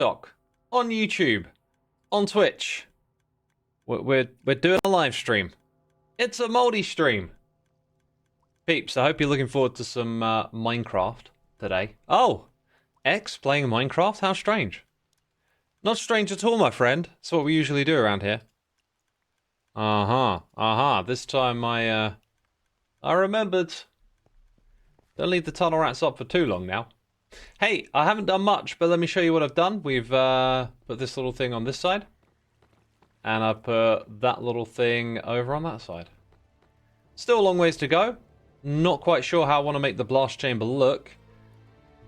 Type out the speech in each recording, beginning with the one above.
TikTok, on YouTube, on Twitch. We're doing a live stream. It's a multi-stream. Peeps, I hope you're looking forward to some Minecraft today. Oh, X playing Minecraft? How strange. Not strange at all, my friend. It's what we usually do around here. This time I remembered. Don't leave the tunnel rats up for too long now. Hey, I haven't done much, but let me show you what I've done. We've put this little thing on this side. And I put that little thing over on that side. Still a long ways to go. Not quite sure how I want to make the blast chamber look.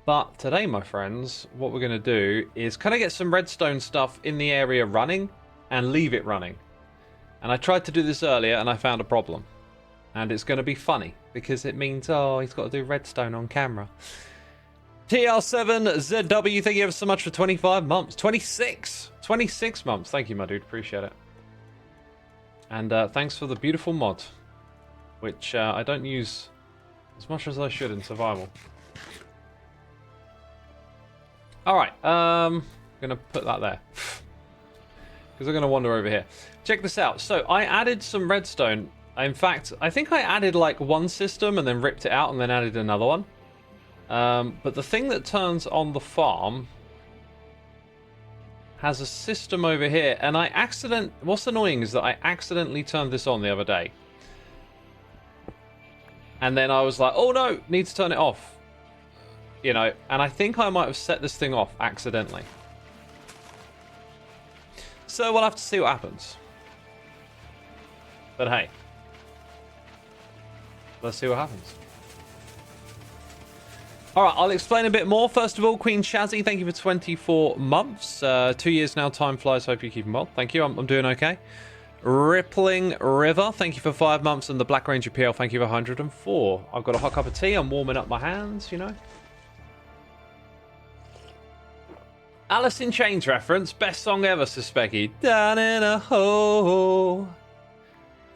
But today, my friends, what we're going to do is kind of get some redstone stuff in the area running and leave it running. And I tried to do this earlier and I found a problem. And it's going to be funny because it means, oh, he's got to do redstone on camera. TR7ZW, thank you ever so much for 25 months. 26 months. Thank you, my dude. Appreciate it. And thanks for the beautiful mod, which I don't use as much as I should in survival. Alright, I'm going to put that there. Because I'm going to wander over here. Check this out. So I added some redstone. In fact, I think I added like one system and then ripped it out and then added another one. But the thing that turns on the farm has a system over here. And what's annoying is that I accidentally turned this on the other day. And then I was like, oh no, need to turn it off. You know, and I think I might have set this thing off accidentally. So we'll have to see what happens. But hey, let's see what happens. Alright, I'll explain a bit more. First of all, Queen Shazzy, thank you for 24 months. 2 years now, time flies. Hope you're keeping well. Thank you, I'm doing okay. Rippling River, thank you for 5 months. And the Black Ranger PL, thank you for 104. I've got a hot cup of tea. I'm warming up my hands, you know. Alice in Chains reference. Best song ever, Suspecty. Down in a hole.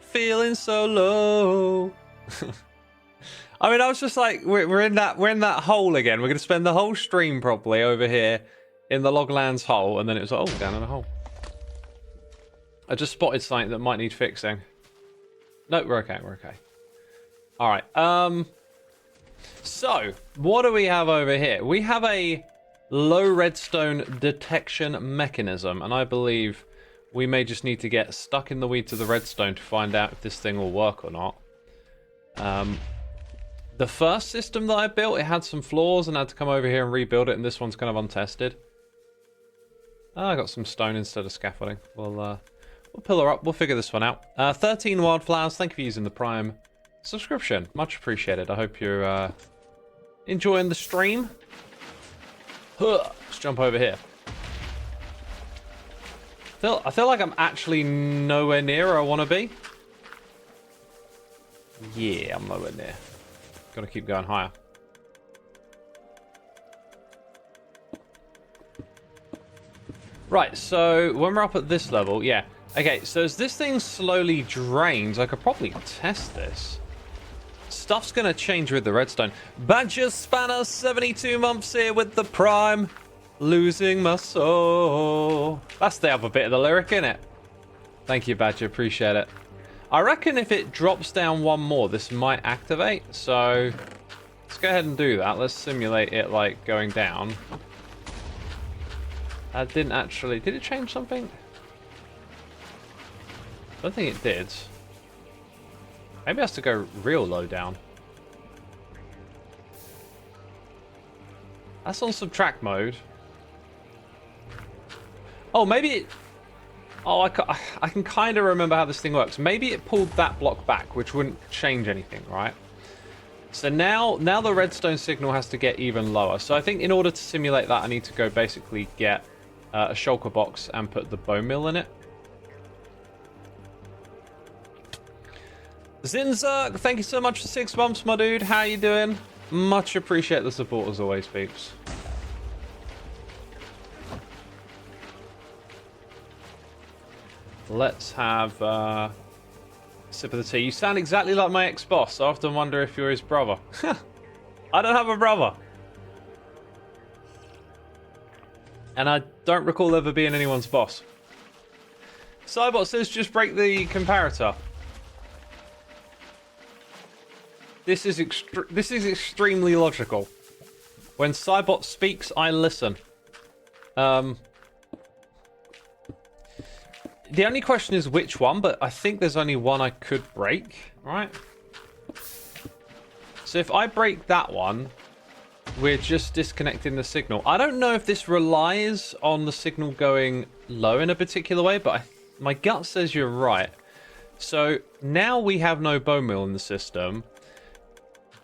Feeling so low. I mean, I was just like, we're in that hole again. We're going to spend the whole stream probably over here in the Loglands hole. And then it was like, oh, down in a hole. I just spotted something that might need fixing. No, we're okay. We're okay. All right. So, what do we have over here? We have a low redstone detection mechanism. And I believe we may just need to get stuck in the weeds of the redstone to find out if this thing will work or not. The first system that I built, it had some flaws and I had to come over here and rebuild it. And this one's kind of untested. Oh, I got some stone instead of scaffolding. We'll pillar up. We'll figure this one out. 13 wildflowers. Thank you for using the Prime subscription. Much appreciated. I hope you're enjoying the stream. Let's jump over here. I feel like I'm actually nowhere near where I want to be. Yeah, I'm nowhere near. Got to keep going higher. Right, so when we're up at this level, yeah. Okay, so as this thing slowly drains, I could probably test this. Stuff's going to change with the redstone. Badger Spanner, 72 months here with the Prime. Losing my soul. That's the other bit of the lyric, isn't it? Thank you, Badger. Appreciate it. I reckon if it drops down one more, this might activate. So let's go ahead and do that. Let's simulate it like going down. That didn't actually... Did it change something? I don't think it did. Maybe it has to go real low down. That's on subtract mode. Oh, maybe it... Oh, I can kind of remember how this thing works. Maybe it pulled that block back, which wouldn't change anything, right? So now the redstone signal has to get even lower. So I think in order to simulate that, I need to go basically get a shulker box and put the bone mill in it. Zinzerk, thank you so much for 6 months, my dude. How you doing? Much appreciate the support as always, peeps. Let's have a sip of the tea. You sound exactly like my ex-boss. I often wonder if you're his brother. I don't have a brother. And I don't recall ever being anyone's boss. Cybot says just break the comparator. This is extremely logical. When Cybot speaks, I listen. The only question is which one, but I think there's only one I could break, right? So if I break that one, we're just disconnecting the signal. I don't know if this relies on the signal going low in a particular way, but my gut says you're right. So now we have no bone meal in the system,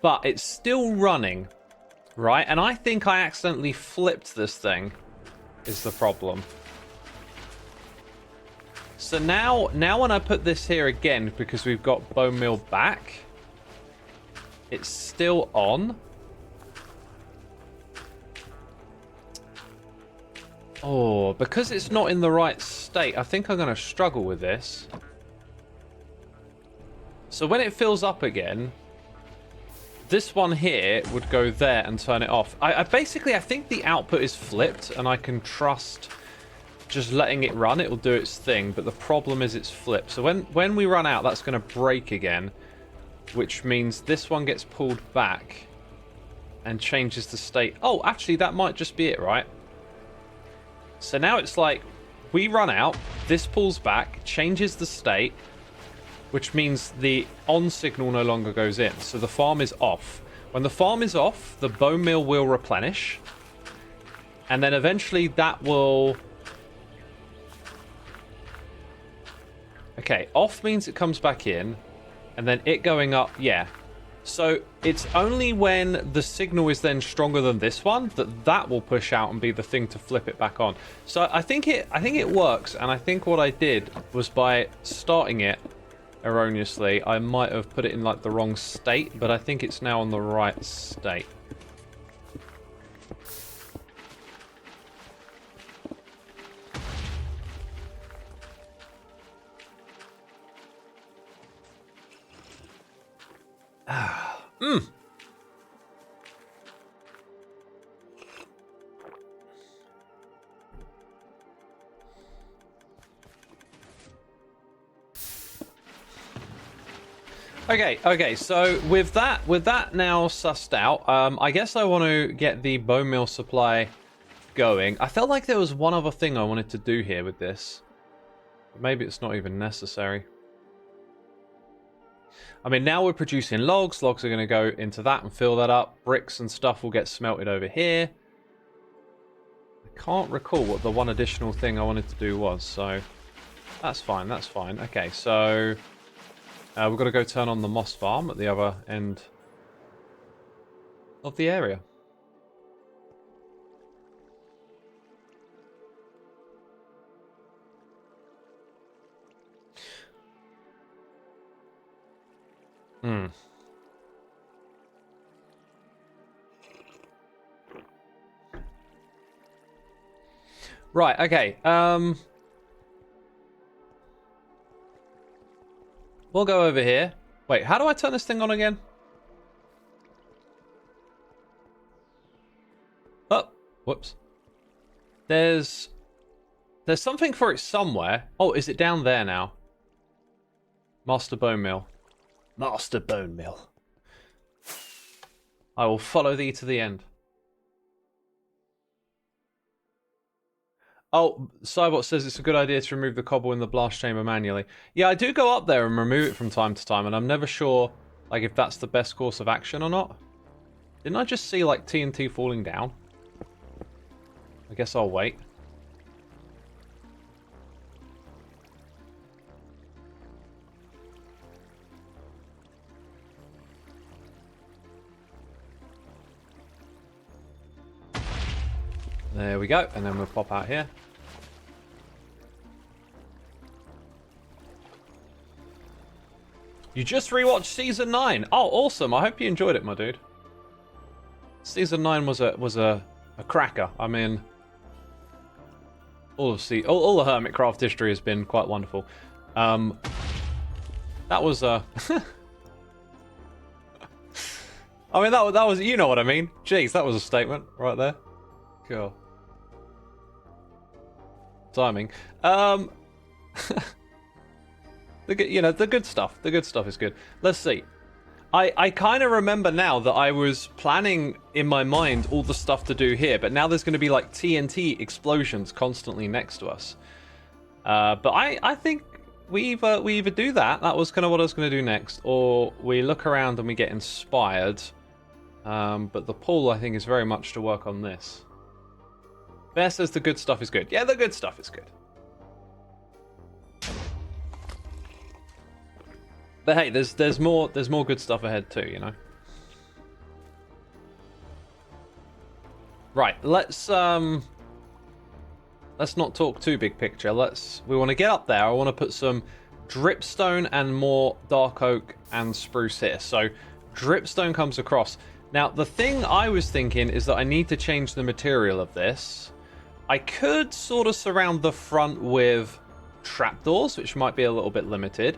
but it's still running, right? And I think I accidentally flipped this thing, is the problem. So now when I put this here again, because we've got bone meal back, it's still on. Oh, because it's not in the right state, I think I'm going to struggle with this. So when it fills up again, this one here would go there and turn it off. I think the output is flipped, and I can trust just letting it run. It will do its thing, but the problem is it's flipped. So when we run out, that's going to break again, which means this one gets pulled back and changes the state. Oh, actually, that might just be it, right? So now it's like, we run out, this pulls back, changes the state, which means the on signal no longer goes in. So the farm is off. When the farm is off, the bone meal will replenish. And then eventually that will... Okay, off means it comes back in. And then it going up, yeah. So it's only when the signal is then stronger than this one that will push out and be the thing to flip it back on. So I think it works, and I think what I did was by starting it erroneously, I might have put it in like the wrong state, but I think it's now on the right state. Okay, so with that now sussed out, I guess I want to get the bone meal supply going. I felt like there was one other thing I wanted to do here with this. Maybe it's not even necessary. I mean, now we're producing logs. Logs are going to go into that and fill that up. Bricks and stuff will get smelted over here. I can't recall what the one additional thing I wanted to do was, so that's fine, that's fine. Okay, so we've got to go turn on the moss farm at the other end of the area. Right, okay. We'll go over here. Wait, how do I turn this thing on again? Oh, whoops. There's something for it somewhere. Oh, is it down there now? Master Bone Mill. Master Bone Mill. I will follow thee to the end. Oh, Cybot says it's a good idea to remove the cobble in the blast chamber manually. Yeah, I do go up there and remove it from time to time, and I'm never sure like if that's the best course of action or not. Didn't I just see like TNT falling down? I guess I'll wait. There we go, and then we'll pop out here. You just rewatched Season 9. Oh, awesome. I hope you enjoyed it, my dude. Season 9 was a cracker. I mean, all the Hermitcraft history has been quite wonderful. That was I mean, that was, you know what I mean. Jeez, that was a statement right there. Cool. timing. The good stuff. The good stuff is good. Let's see. I kind of remember now that I was planning in my mind all the stuff to do here, but now there's going to be like TNT explosions constantly next to us. But I think we either do that. That was kind of what I was going to do next, or we look around and we get inspired. But the pool, I think, is very much to work on this. Bear says the good stuff is good. Yeah, the good stuff is good. But hey, there's more good stuff ahead too, you know. Right, let's not talk too big picture. We want to get up there. I want to put some dripstone and more dark oak and spruce here. So dripstone comes across. Now the thing I was thinking is that I need to change the material of this. I could sort of surround the front with trapdoors, which might be a little bit limited.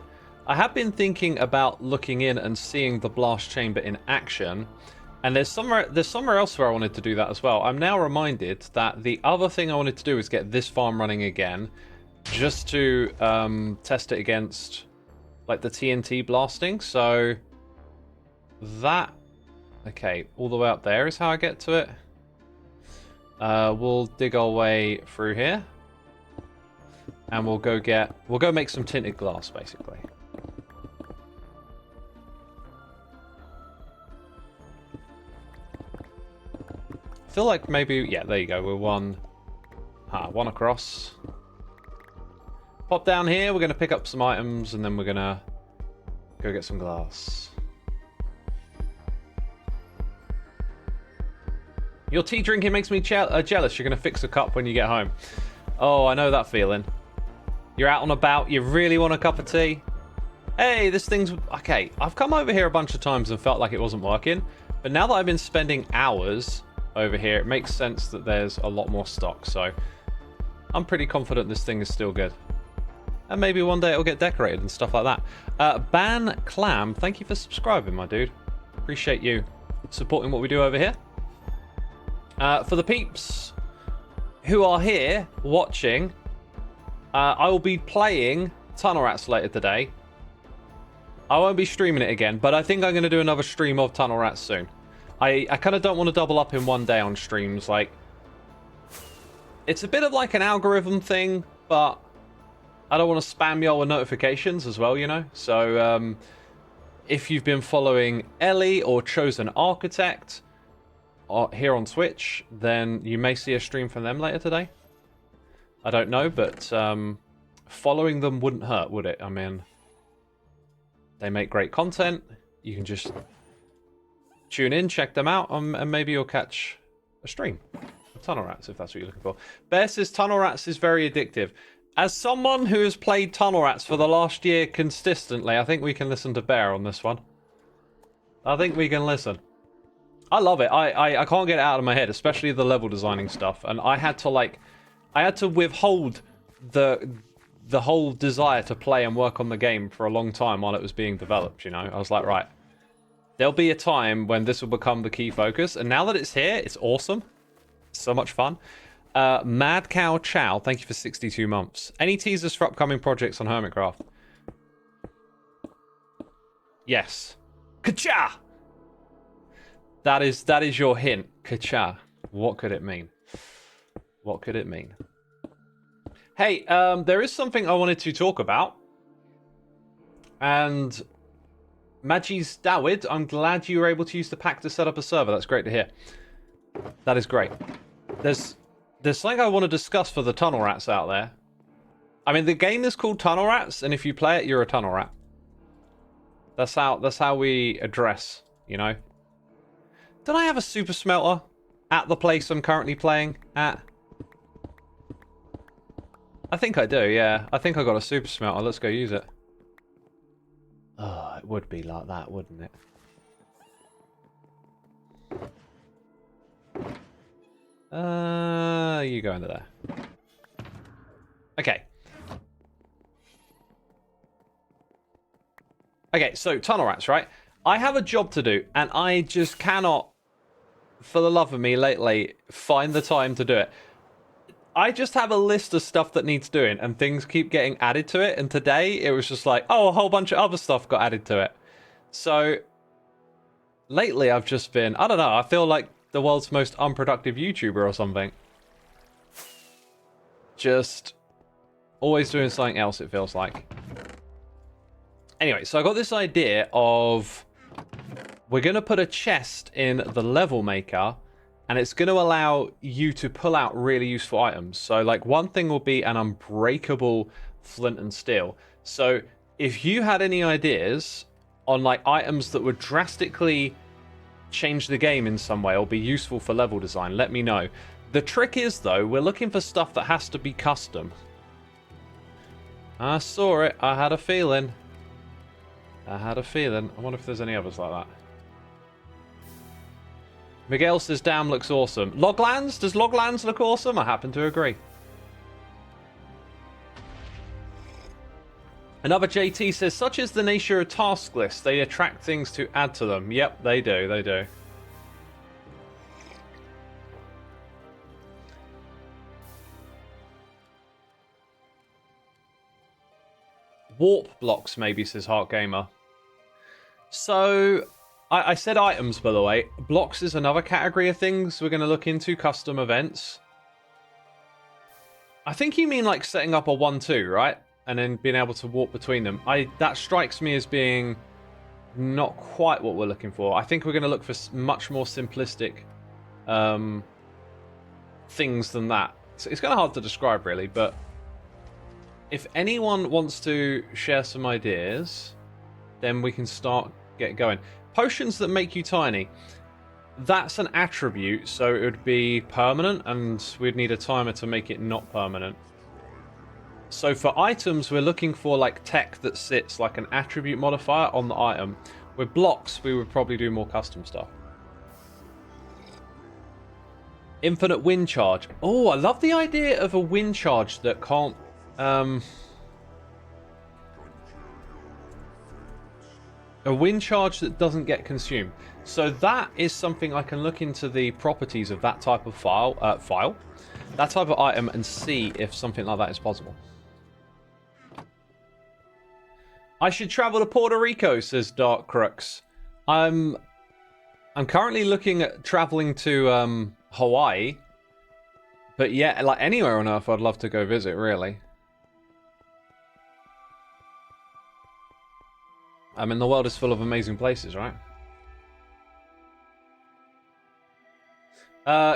I have been thinking about looking in and seeing the blast chamber in action, and there's somewhere else where I wanted to do that as well. I'm now reminded that the other thing I wanted to do is get this farm running again, just to test it against like the TNT blasting. So that, okay, all the way up there is how I get to it. We'll dig our way through here, and we'll go make some tinted glass basically. I feel like maybe, yeah, there you go. We're one across. Pop down here. We're going to pick up some items, and then we're going to go get some glass. Your tea drinking makes me jealous. You're going to fix a cup when you get home. Oh, I know that feeling. You're out and about. You really want a cup of tea. Hey, this thing's... Okay, I've come over here a bunch of times and felt like it wasn't working. But now that I've been spending hours over here, it makes sense that there's a lot more stock. So I'm pretty confident this thing is still good. And maybe one day it'll get decorated and stuff like that. Ban Clam, thank you for subscribing, my dude. Appreciate you supporting what we do over here. For the peeps who are here watching, I will be playing Tunnel Rats later today. I won't be streaming it again, but I think I'm going to do another stream of Tunnel Rats soon. I kind of don't want to double up in one day on streams. Like, it's a bit of like an algorithm thing, but I don't want to spam y'all with notifications as well, you know? So, if you've been following Ellie or Chosen Architect here on Twitch, then you may see a stream from them later today. I don't know, but following them wouldn't hurt, would it? I mean, they make great content. You can just tune in, check them out, and maybe you'll catch a stream of Tunnel Rats if that's what you're looking for. Bear says Tunnel Rats is very addictive. As someone who has played Tunnel Rats for the last year consistently, I think we can listen to Bear on this one. I think we can listen. I love it. I can't get it out of my head, especially the level designing stuff. And I had to withhold the whole desire to play and work on the game for a long time while it was being developed, you know? I was like, right, there'll be a time when this will become the key focus. And now that it's here, it's awesome. It's so much fun. Mad Cow Chow, thank you for 62 months. Any teasers for upcoming projects on Hermitcraft? Yes. Ka-cha! That is your hint. Ka-cha. What could it mean? What could it mean? Hey, there is something I wanted to talk about. And Magis Dawid, I'm glad you were able to use the pack to set up a server. That's great to hear. That is great. There's something I want to discuss for the Tunnel Rats out there. I mean, the game is called Tunnel Rats, and if you play it, you're a tunnel rat. That's how we address, you know. Don't I have a super smelter at the place I'm currently playing at? I think I do, yeah. I think I got a super smelter. Let's go use it. Oh, it would be like that, wouldn't it? You go into there. Okay. Okay, so Tunnel Rats, right? I have a job to do, and I just cannot, for the love of me lately, find the time to do it. I just have a list of stuff that needs doing, and things keep getting added to it. And today it was just like, oh, a whole bunch of other stuff got added to it. So lately I've just been, I don't know, I feel like the world's most unproductive YouTuber or something. Just always doing something else, it feels like. Anyway, so I got this idea of we're going to put a chest in the level maker, and it's going to allow you to pull out really useful items. So like one thing will be an unbreakable flint and steel. So if you had any ideas on like items that would drastically change the game in some way or be useful for level design, let me know. The trick is though, we're looking for stuff that has to be custom. I saw it. I had a feeling. I wonder if there's any others like that. Miguel says, damn, looks awesome. Loglands? Does Loglands look awesome? I happen to agree. Another JT says, such is the nature of task lists. They attract things to add to them. Yep, they do. They do. Warp blocks, maybe, says Heart Gamer. So, I said items, by the way. Blocks is another category of things we're going to look into. Custom events. I think you mean like setting up a 1-2, right? And then being able to warp between them. That strikes me as being not quite what we're looking for. I think we're going to look for much more simplistic things than that. So it's kind of hard to describe, really, but if anyone wants to share some ideas, then we can get going. Potions that make you tiny. That's an attribute, so it would be permanent, and we'd need a timer to make it not permanent. So for items, we're looking for like tech that sits like an attribute modifier on the item. With blocks, we would probably do more custom stuff. Infinite wind charge. Oh, I love the idea of a wind charge that can't... a wind charge that doesn't get consumed. So that is something I can look into the properties of that type of file, that type of item, and see if something like that is possible. I should travel to Puerto Rico, says Dark Crux. I'm currently looking at traveling to Hawaii, but yeah, like anywhere on Earth, I'd love to go visit. Really. I mean, the world is full of amazing places, right?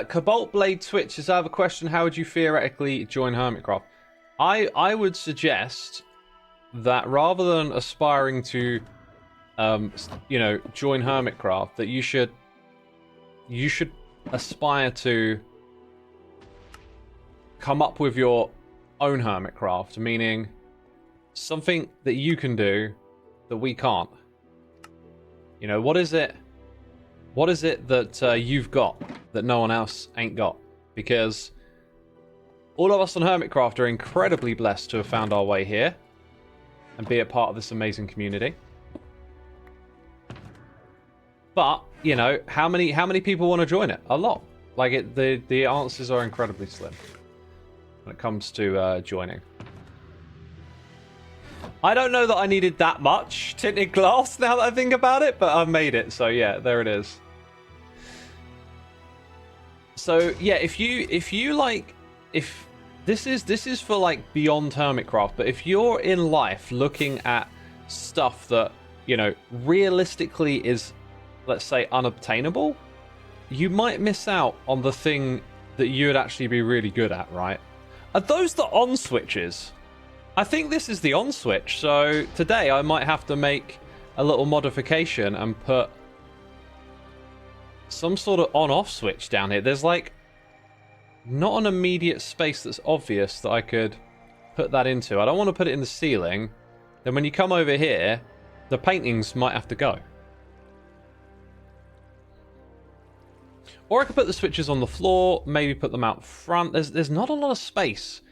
Cobalt Blade Twitch says, I have a question. How would you theoretically join Hermitcraft? I would suggest that rather than aspiring to, you know, join Hermitcraft, that you should aspire to come up with your own Hermitcraft, meaning something that you can do that we can't. You know, what is it that you've got that no one else ain't got? Because all of us on Hermitcraft are incredibly blessed to have found our way here and be a part of this amazing community. But, you know, how many people want to join it? A lot. Like, the answers are incredibly slim when it comes to joining. I don't know that I needed that much tinted glass now that I think about it, but I've made it, so yeah, there it is. So yeah, if this is for like beyond Hermitcraft, but if you're in life looking at stuff that, you know, realistically is, let's say, unobtainable, you might miss out on the thing that you would actually be really good at, right? Are those the on switches? I think this is the on switch, so today I might have to make a little modification and put some sort of on-off switch down here. There's like not an immediate space that's obvious that I could put that into. I don't want to put it in the ceiling. Then when you come over here, the paintings might have to go. Or I could put the switches on the floor, maybe put them out front. There's not a lot of space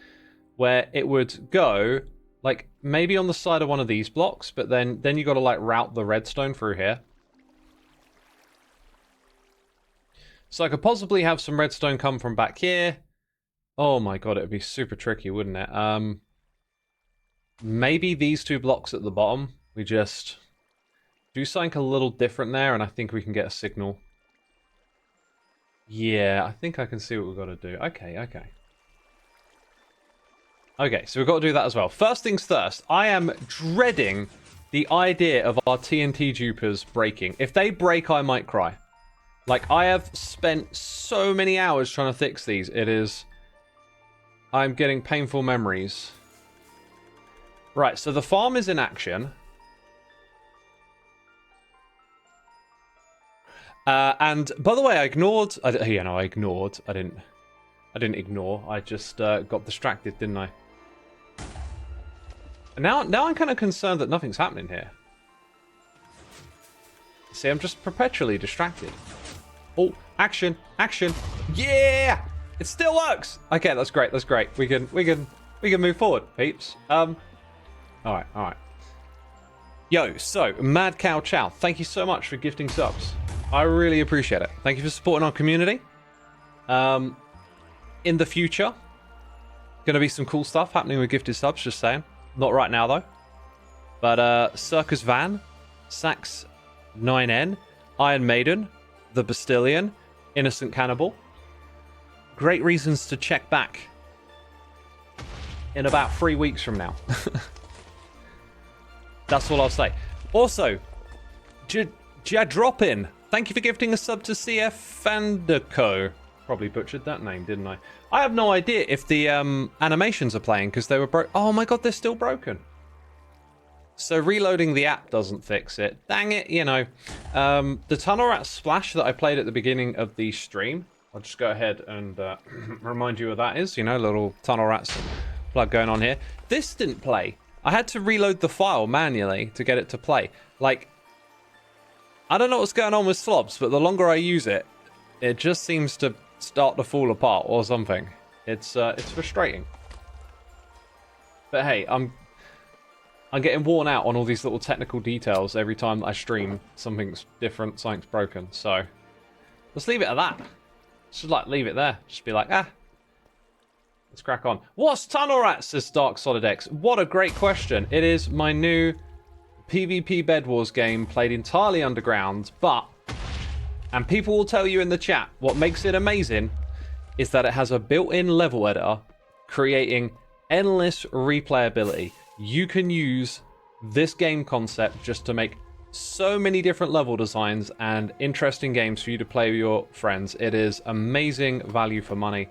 where it would go, like maybe on the side of one of these blocks, but then you got to like route the redstone through here. So I could possibly have some redstone come from back here, Oh my god, it would be super tricky, wouldn't it? Maybe these 2 blocks at the bottom, we just do something a little different there, and I think we can get a signal. Yeah, I think I can see what we've got to do. Okay, okay. Okay, so we've got to do that as well. First things first, I am dreading the idea of our TNT dupers breaking. If they break, I might cry. Like, I have spent so many hours trying to fix these. It is... I'm getting painful memories. Right, so the farm is in action. And, by the way, I ignored... I ignored. I didn't ignore. I just got distracted, didn't I? Now I'm kind of concerned that nothing's happening here. See, I'm just perpetually distracted. Oh, action, action. Yeah! It still works! Okay, that's great, that's great. We can move forward, peeps. Alright. Yo, so, Mad Cow Chow, thank you so much for gifting subs. I really appreciate it. Thank you for supporting our community. In the future, gonna be some cool stuff happening with gifted subs, just saying. Not right now, though. But, Circus Van, Sax 9N, Iron Maiden, The Bastillion, Innocent Cannibal. Great reasons to check back in about 3 weeks from now. That's all I'll say. Also, Jadropin, thank you for gifting a sub to CF Fandaco. Probably butchered that name, didn't I? I have no idea if the animations are playing because they were broke. Oh my god, they're still broken. So reloading the app doesn't fix it. Dang it, you know. The Tunnel Rat Splash that I played at the beginning of the stream, I'll just go ahead and remind you what that is. You know, little Tunnel Rats plug going on here. This didn't play. I had to reload the file manually to get it to play. Like, I don't know what's going on with Slobs, but the longer I use it, it just seems to start to fall apart or something. It's frustrating. But hey, I'm getting worn out on all these little technical details every time that I stream. Something's different, something's broken. So let's leave it at that. Just like leave it there. Just be like, let's crack on. What's Tunnel Rat, says Dark Solid X. What a great question. It is my new PvP Bed Wars game played entirely underground, but, and people will tell you in the chat, what makes it amazing is that it has a built-in level editor creating endless replayability. You can use this game concept just to make so many different level designs and interesting games for you to play with your friends. It is amazing value for money,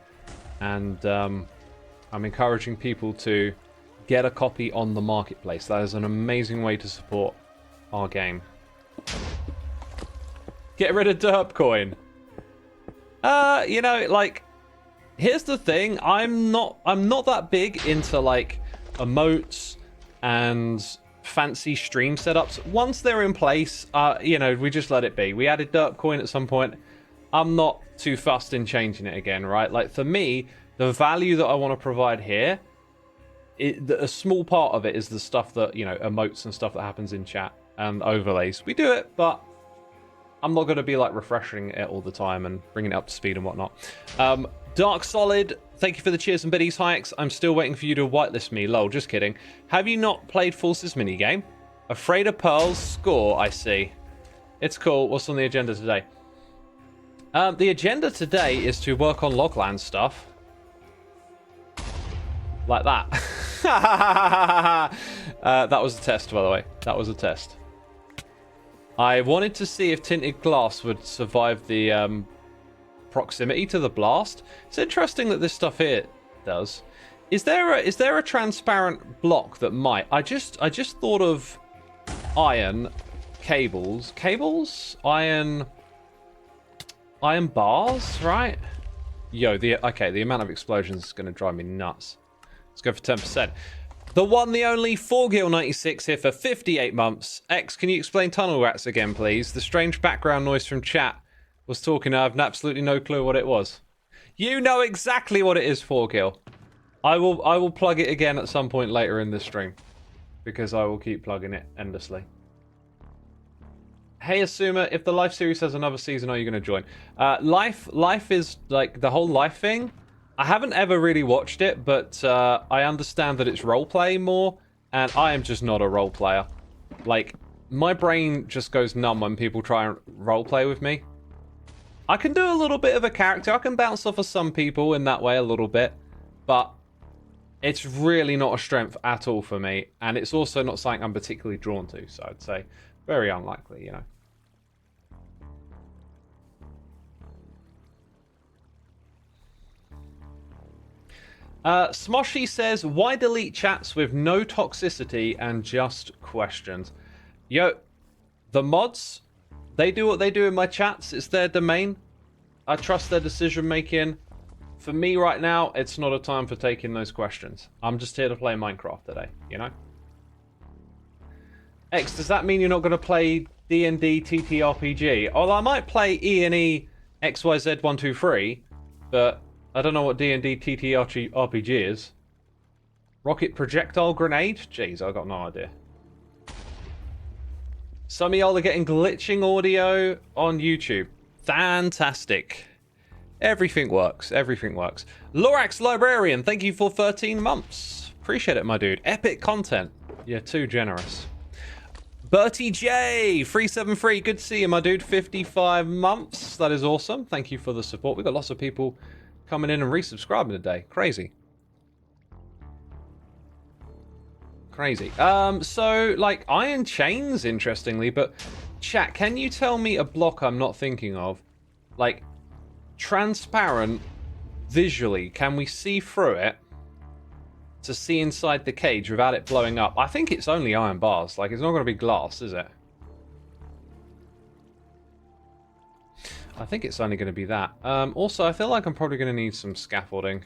and I'm encouraging people to get a copy on the marketplace. That is an amazing way to support our game. Get rid of Derp Coin. You know, like, here's the thing. I'm not that big into like emotes and fancy stream setups. Once they're in place, you know, we just let it be. We added Derp Coin at some point. I'm not too fussed in changing it again, right? Like, for me, the value that I want to provide here, a small part of it is the stuff that, you know, emotes and stuff that happens in chat and overlays. We do it, but I'm not going to be like refreshing it all the time and bringing it up to speed and whatnot. Dark Solid, thank you for the cheers and biddies, hikes. I'm still waiting for you to whitelist me. Lol, just kidding. Have you not played Forces minigame? Afraid of Pearls, score, I see. It's cool. What's on the agenda today? The agenda today is to work on Logland stuff. Like that. That was a test, by the way. That was a test. I wanted to see if tinted glass would survive the proximity to the blast. It's interesting that this stuff here does. Is there a transparent block that might? I just thought of iron cables, iron bars, right? Yo, the amount of explosions is going to drive me nuts. Let's go for 10%. The one, the only, 4Gil96 here for 58 months. X, can you explain tunnel rats again, please? The strange background noise from chat was talking. I have absolutely no clue what it was. You know exactly what it is, 4Gil. I will plug it again at some point later in the stream, because I will keep plugging it endlessly. Hey Xisuma, if the Life series has another season, are you going to join? Life is like the whole Life thing. I haven't ever really watched it, but I understand that it's roleplay more, and I am just not a role player. Like, my brain just goes numb when people try and roleplay with me. I can do a little bit of a character. I can bounce off of some people in that way a little bit, but it's really not a strength at all for me, and it's also not something I'm particularly drawn to, so I'd say very unlikely, you know. Smoshy says, why delete chats with no toxicity and just questions? Yo, the mods, they do what they do in my chats. It's their domain. I trust their decision making. For me right now, it's not a time for taking those questions. I'm just here to play Minecraft today, you know? X, does that mean you're not going to play D&D TTRPG? Well, I might play E&E XYZ123, but I don't know what D&D TTRPG is. Rocket projectile grenade? Jeez, I got no idea. Some of y'all are getting glitching audio on YouTube. Fantastic. Everything works. Everything works. Lorax Librarian, thank you for 13 months. Appreciate it, my dude. Epic content. You're too generous. Bertie J, 373. Good to see you, my dude. 55 months. That is awesome. Thank you for the support. We've got lots of people coming in and resubscribing today. Crazy. Crazy. So, like, iron chains, interestingly, but chat, can you tell me a block I'm not thinking of? Like, transparent, visually, can we see through it to see inside the cage without it blowing up? I think it's only iron bars. Like, it's not going to be glass, is it? I think it's only going to be that. Also, I feel like I'm probably going to need some scaffolding.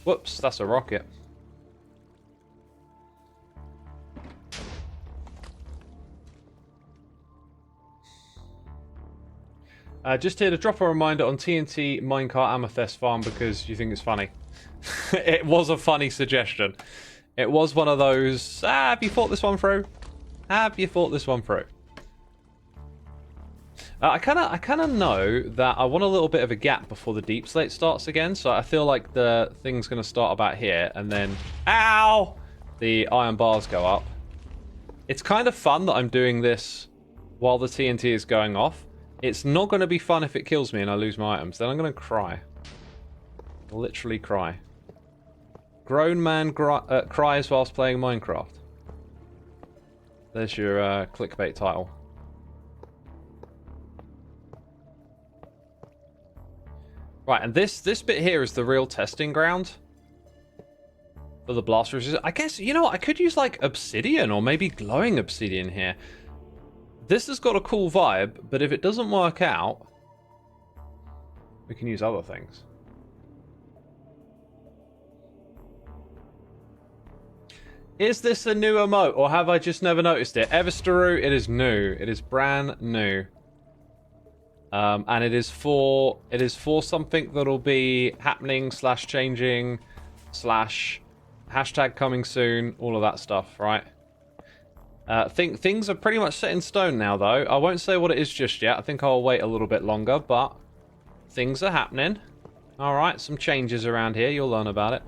Whoops, that's a rocket. Just here to drop a reminder on TNT Minecart Amethyst Farm because you think it's funny. It was a funny suggestion. It was one of those, have you thought this one through? Have you thought this one through? I kind of know that I want a little bit of a gap before the deep slate starts again, so I feel like the thing's going to start about here, and then, ow, the iron bars go up. It's kind of fun that I'm doing this while the TNT is going off. It's not going to be fun if it kills me and I lose my items. Then I'm going to cry. Literally cry. Grown man cries whilst playing Minecraft. There's your clickbait title. Right, and this bit here is the real testing ground for the blast resistance. I guess, you know what, I could use like obsidian or maybe glowing obsidian here. This has got a cool vibe, but if it doesn't work out, we can use other things. Is this a new emote, or have I just never noticed it? Everstaru, it is new. It is brand new. And it is for something that'll be happening / changing / hashtag coming soon, all of that stuff, right? Things are pretty much set in stone now, though. I won't say what it is just yet. I think I'll wait a little bit longer, but things are happening. All right, some changes around here. You'll learn about it.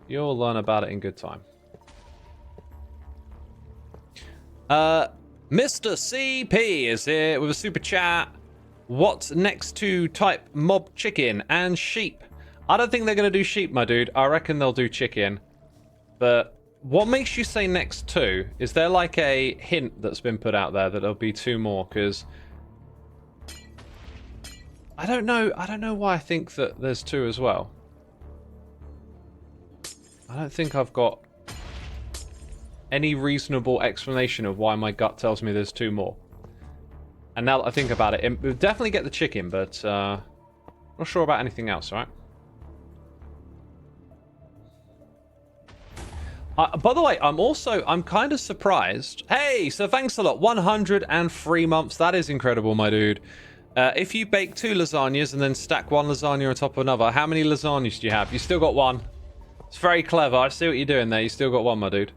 You'll learn about it in good time. Mr. CP is here with a super chat. What's next to type mob chicken and sheep? I don't think they're going to do sheep, my dude. I reckon they'll do chicken. But what makes you say next to? Is there like a hint that's been put out there that there'll be 2 more? Because I don't know why I think that there's 2 as well. I don't think I've got any reasonable explanation of why my gut tells me there's 2 more. And now that I think about it, we'll definitely get the chicken, but not sure about anything else, right? By the way, I'm kind of surprised. Hey, so thanks a lot. 103 months. That is incredible, my dude. If you bake 2 lasagnas and then stack 1 lasagna on top of another, how many lasagnas do you have? You still got 1. It's very clever. I see what you're doing there. You still got 1, my dude.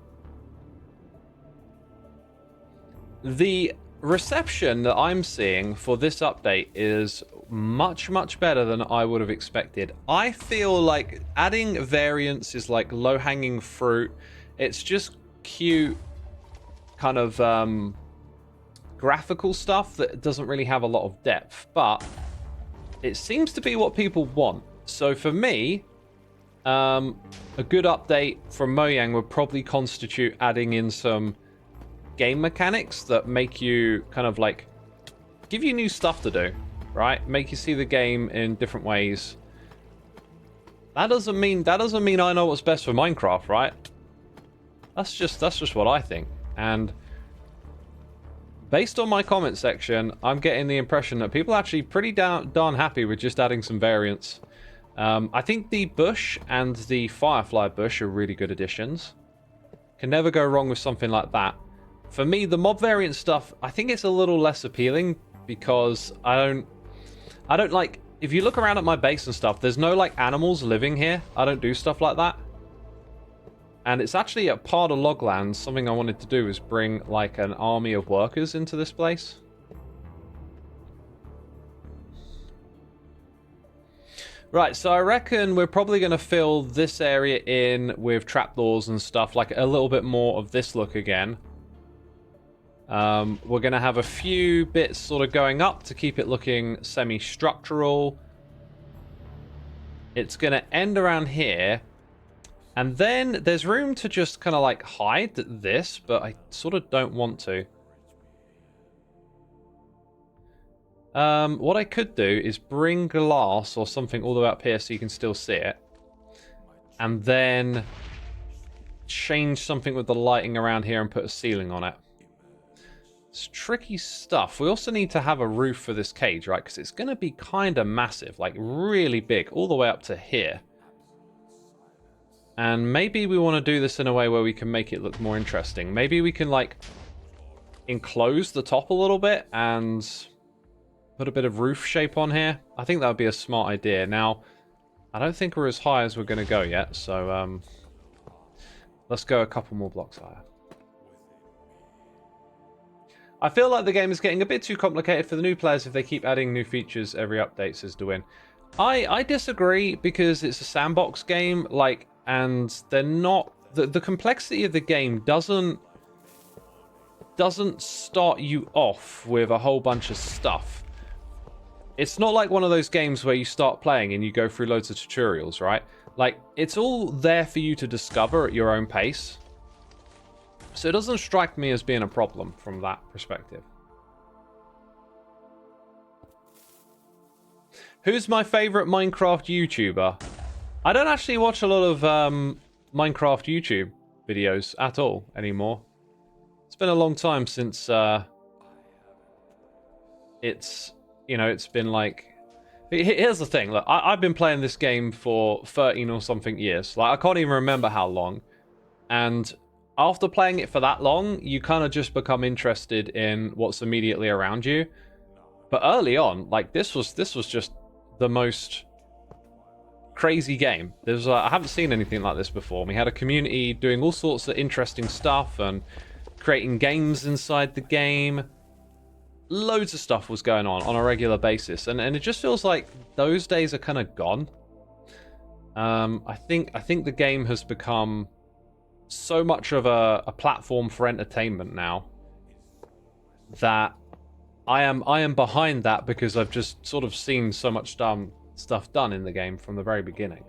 The reception that I'm seeing for this update is much, much better than I would have expected. I feel like adding variants is like low-hanging fruit. It's just cute kind of graphical stuff that doesn't really have a lot of depth, but it seems to be what people want. So for me, a good update from Mojang would probably constitute adding in some game mechanics that make you kind of like give you new stuff to do, right? Make you see the game in different ways. That doesn't mean I know what's best for Minecraft, right? That's just what I think. And based on my comment section, I'm getting the impression that people are actually pretty darn happy with just adding some variants. I think the bush and the firefly bush are really good additions. Can never go wrong with something like that. For me, the mob variant stuff, I think it's a little less appealing because I don't like, if you look around at my base and stuff, there's no like animals living here. I don't do stuff like that. And it's actually a part of Loglands. Something I wanted to do is bring like an army of workers into this place. Right, so I reckon we're probably going to fill this area in with trapdoors and stuff, like a little bit more of this look again. We're going to have a few bits sort of going up to keep it looking semi-structural. It's going to end around here. And then there's room to just kind of like hide this, but I sort of don't want to. What I could do is bring glass or something all the way up here so you can still see it. And then change something with the lighting around here and put a ceiling on it. It's tricky stuff. We also need to have a roof for this cage, right? Because it's going to be kind of massive, like really big, all the way up to here. And maybe we want to do this in a way where we can make it look more interesting. Maybe we can like enclose the top a little bit and put a bit of roof shape on here. I think that would be a smart idea. Now, I don't think we're as high as we're going to go yet, so let's go a couple more blocks higher. I feel like the game is getting a bit too complicated for the new players if they keep adding new features every update, says Dwayne. I disagree because it's a sandbox game, like, and they're not... The complexity of the game doesn't start you off with a whole bunch of stuff. It's not like one of those games where you start playing and you go through loads of tutorials, right? Like, it's all there for you to discover at your own pace. So it doesn't strike me as being a problem from that perspective. Who's my favorite Minecraft YouTuber? I don't actually watch a lot of Minecraft YouTube videos at all anymore. It's been a long time since it's been like... Here's the thing, look, I've been playing this game for 13 or something years. Like, I can't even remember how long. And after playing it for that long, you kind of just become interested in what's immediately around you. But early on, like, this was just the most crazy game. I haven't seen anything like this before. We had a community doing all sorts of interesting stuff and creating games inside the game. Loads of stuff was going on a regular basis, and it just feels like those days are kind of gone. I think the game has become so much of a platform for entertainment now that I am behind that because I've just sort of seen so much stuff done in the game from the very beginning.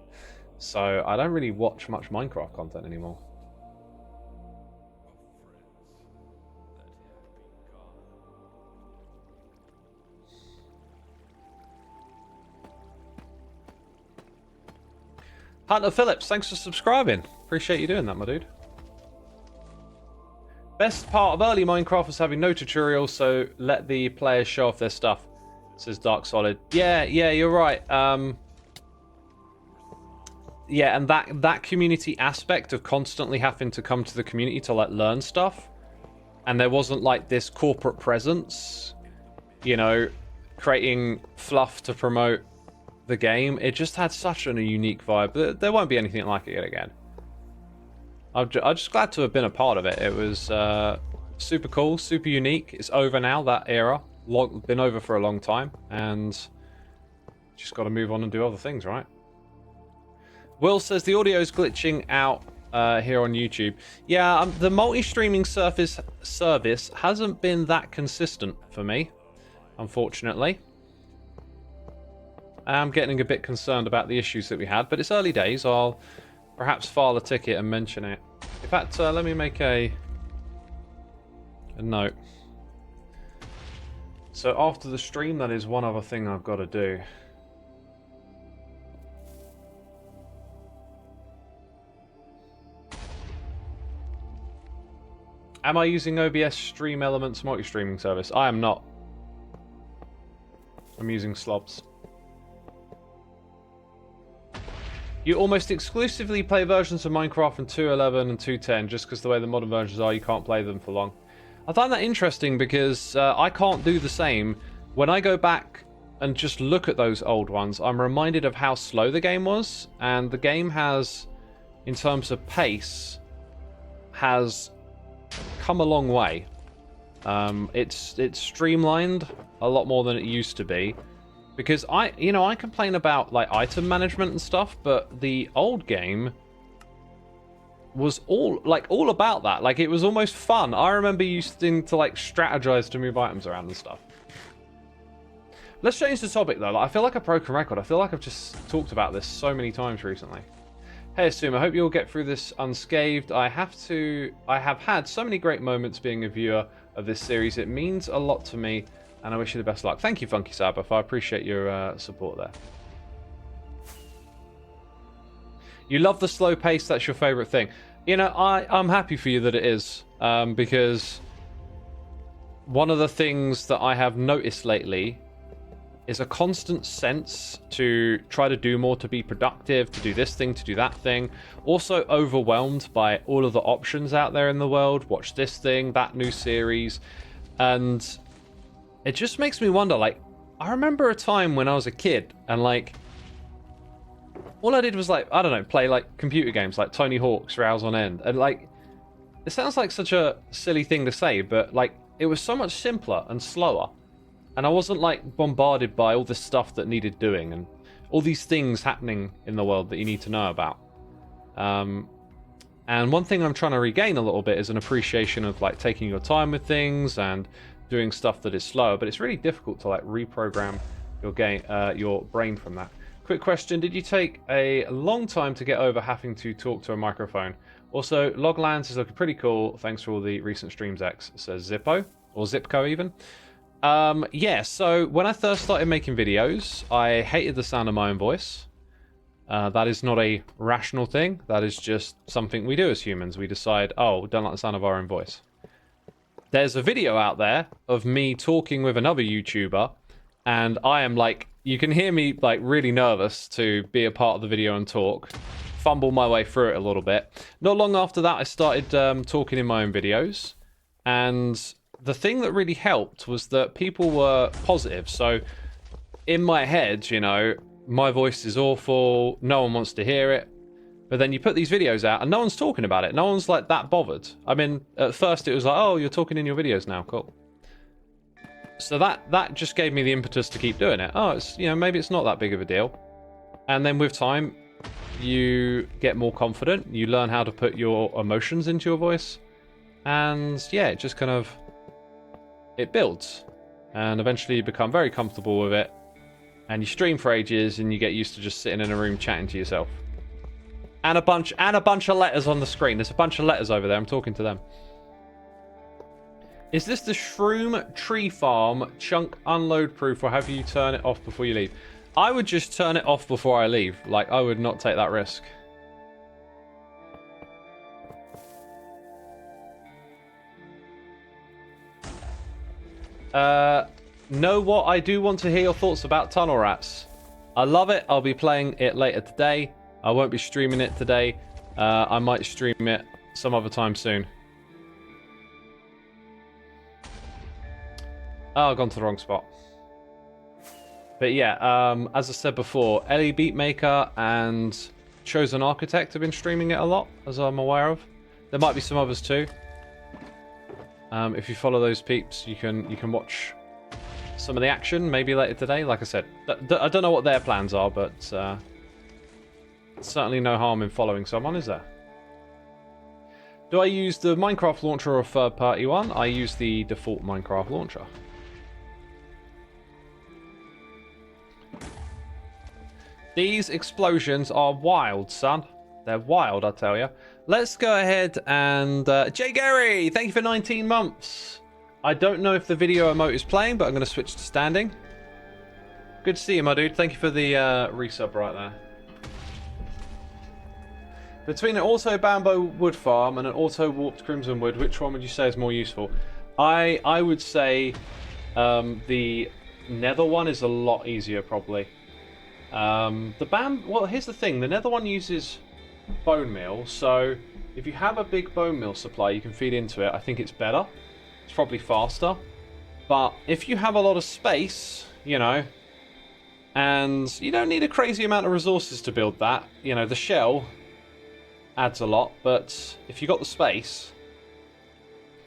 So I don't really watch much Minecraft content anymore. Hunter Phillips, thanks for subscribing. Appreciate you doing that, my dude. Best part of early Minecraft was having no tutorials, so let the players show off their stuff, says Dark Solid. Yeah, you're right. Yeah, and that community aspect of constantly having to come to the community to like learn stuff, and there wasn't like this corporate presence, you know, creating fluff to promote the game. It just had such a unique vibe. There won't be anything like it yet again. I'm just glad to have been a part of it. It was super cool, super unique. It's over now, that era. Been over for a long time, and just got to move on and do other things, right? Will says the audio's glitching out here on YouTube. Yeah, the multi-streaming service hasn't been that consistent for me, unfortunately. I'm getting a bit concerned about the issues that we had, but it's early days. I'll perhaps file a ticket and mention it. In fact, let me make a note. So after the stream, that is one other thing I've got to do. Am I using OBS Stream Elements multi-streaming service? I am not. I'm using Slobs. You almost exclusively play versions of Minecraft from 2.11 and 2.10 just because the way the modern versions are, you can't play them for long. I find that interesting because I can't do the same. When I go back and just look at those old ones, I'm reminded of how slow the game was. And the game has, in terms of pace, has come a long way. It's streamlined a lot more than it used to be. Because I complain about like item management and stuff, but the old game was all about that. Like, it was almost fun. I remember using to like strategize to move items around and stuff. Let's change the topic though. Like, I feel like a broken record. I feel like I've just talked about this so many times recently. Hey Xisuma, I hope you'll get through this unscathed. I have had so many great moments being a viewer of this series. It means a lot to me, and I wish you the best luck. Thank you, Funky Sabbath. I appreciate your support there. You love the slow pace. That's your favorite thing. You know, I'm happy for you that it is, because one of the things that I have noticed lately is a constant sense to try to do more, to be productive, to do this thing, to do that thing. Also overwhelmed by all of the options out there in the world. Watch this thing, that new series. And it just makes me wonder, like, I remember a time when I was a kid and, like, all I did was, like, I don't know, play, like, computer games like Tony Hawk's for hours on end. And, like, it sounds like such a silly thing to say, but, like, it was so much simpler and slower. And I wasn't, like, bombarded by all this stuff that needed doing and all these things happening in the world that you need to know about. And one thing I'm trying to regain a little bit is an appreciation of, like, taking your time with things and doing stuff that is slower. But it's really difficult to, like, reprogram your brain from that. Quick question, did you take a long time to get over having to talk to a microphone? Also, Loglands is looking pretty cool. Thanks for all the recent streams, X, says Zippo, or Zipco even. Yeah, so when I first started making videos, I hated the sound of my own voice. That is not a rational thing. That is just something we do as humans. We decide, oh, we don't like the sound of our own voice. There's a video out there of me talking with another YouTuber, and I am like, you can hear me like really nervous to be a part of the video and talk. Fumble my way through it a little bit. Not long after that, I started talking in my own videos, and the thing that really helped was that people were positive. So in my head, you know, my voice is awful, no one wants to hear it. But then you put these videos out and no one's talking about it. No one's like that bothered. I mean, at first it was like, oh, you're talking in your videos now, cool. So that just gave me the impetus to keep doing it. Oh, it's, you know, maybe it's not that big of a deal. And then with time, you get more confident. You learn how to put your emotions into your voice. And yeah, it just kind of, it builds, and eventually you become very comfortable with it, and you stream for ages, and you get used to just sitting in a room chatting to yourself. And a bunch of letters on the screen. There's a bunch of letters over there. I'm talking to them. Is this the Shroom Tree Farm chunk unload proof, or have you turn it off before you leave? I would just turn it off before I leave. Like, I would not take that risk. Know what? I do want to hear your thoughts about Tunnel Rats. I love it. I'll be playing it later today. I won't be streaming it today. I might stream it some other time soon. Oh, I've gone to the wrong spot. But yeah, as I said before, Ellie Beatmaker and Chosen Architect have been streaming it a lot, as I'm aware of. There might be some others too. If you follow those peeps, you can watch some of the action maybe later today. Like I said, I don't know what their plans are, but certainly no harm in following someone, is there? Do I use the Minecraft launcher or a third-party one? I use the default Minecraft launcher. These explosions are wild, son. They're wild, I tell you. Let's go ahead and... Jay Gary, thank you for 19 months. I don't know if the video emote is playing, but I'm going to switch to standing. Good to see you, my dude. Thank you for the resub right there. Between an auto bamboo wood farm and an auto warped crimson wood, which one would you say is more useful? I would say the nether one is a lot easier, probably. Well, here's the thing. The nether one uses bone meal, so if you have a big bone meal supply you can feed into it, I think it's better. It's probably faster. But if you have a lot of space, you know, and you don't need a crazy amount of resources to build that, you know, the shell adds a lot, but if you got the space,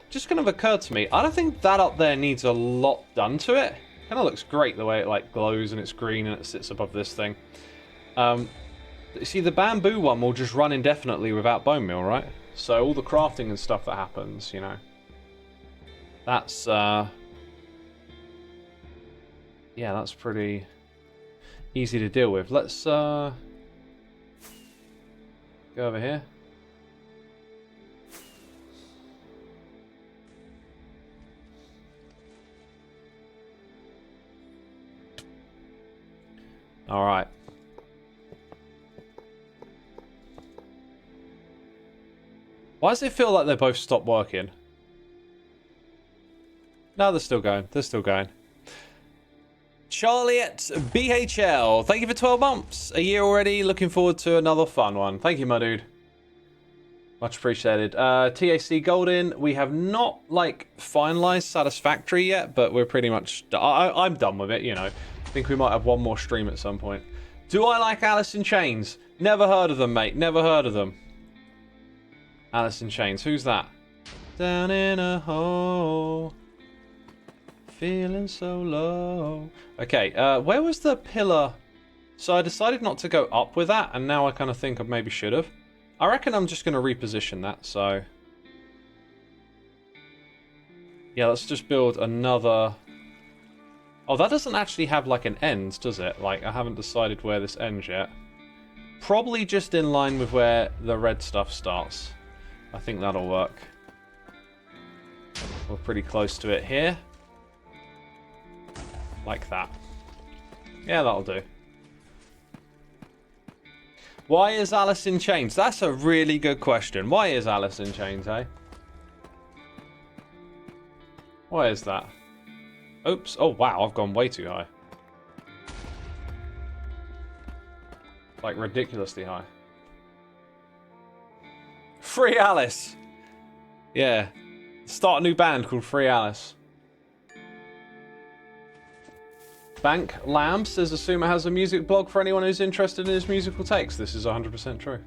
just kind of occurred to me, I don't think that up there needs a lot done to it. Kind of looks great the way it like glows and it's green and it sits above this thing. You see, the bamboo one will just run indefinitely without bone meal, right? So all the crafting and stuff that happens, you know, that's yeah, that's pretty easy to deal with. Let's go over here. All right. Why does it feel like they both stopped working? No, they're still going. They're still going. Charliet BHL, thank you for 12 months. A year already. Looking forward to another fun one. Thank you, my dude. Much appreciated. TAC Golden, we have not, like, finalized Satisfactory yet, but we're pretty much... I'm done with it, you know. I think we might have one more stream at some point. Do I like Alice in Chains? Never heard of them, mate. Never heard of them. Alice in Chains. Who's that? Down in a hole. Feeling so low. Okay, where was the pillar? So I decided not to go up with that, and now I kind of think I maybe should have. I reckon I'm just going to reposition that, so... Yeah, let's just build another... Oh, that doesn't actually have, like, an end, does it? Like, I haven't decided where this ends yet. Probably just in line with where the red stuff starts. I think that'll work. We're pretty close to it here. Like that. Yeah, that'll do. Why is Alice in Chains? That's a really good question. Why is Alice in Chains, eh? Why is that? Oops. Oh, wow. I've gone way too high. Like, ridiculously high. Free Alice! Yeah. Start a new band called Free Alice. Bank Lamb says Xisuma has a music blog for anyone who's interested in his musical takes. This is 100% true.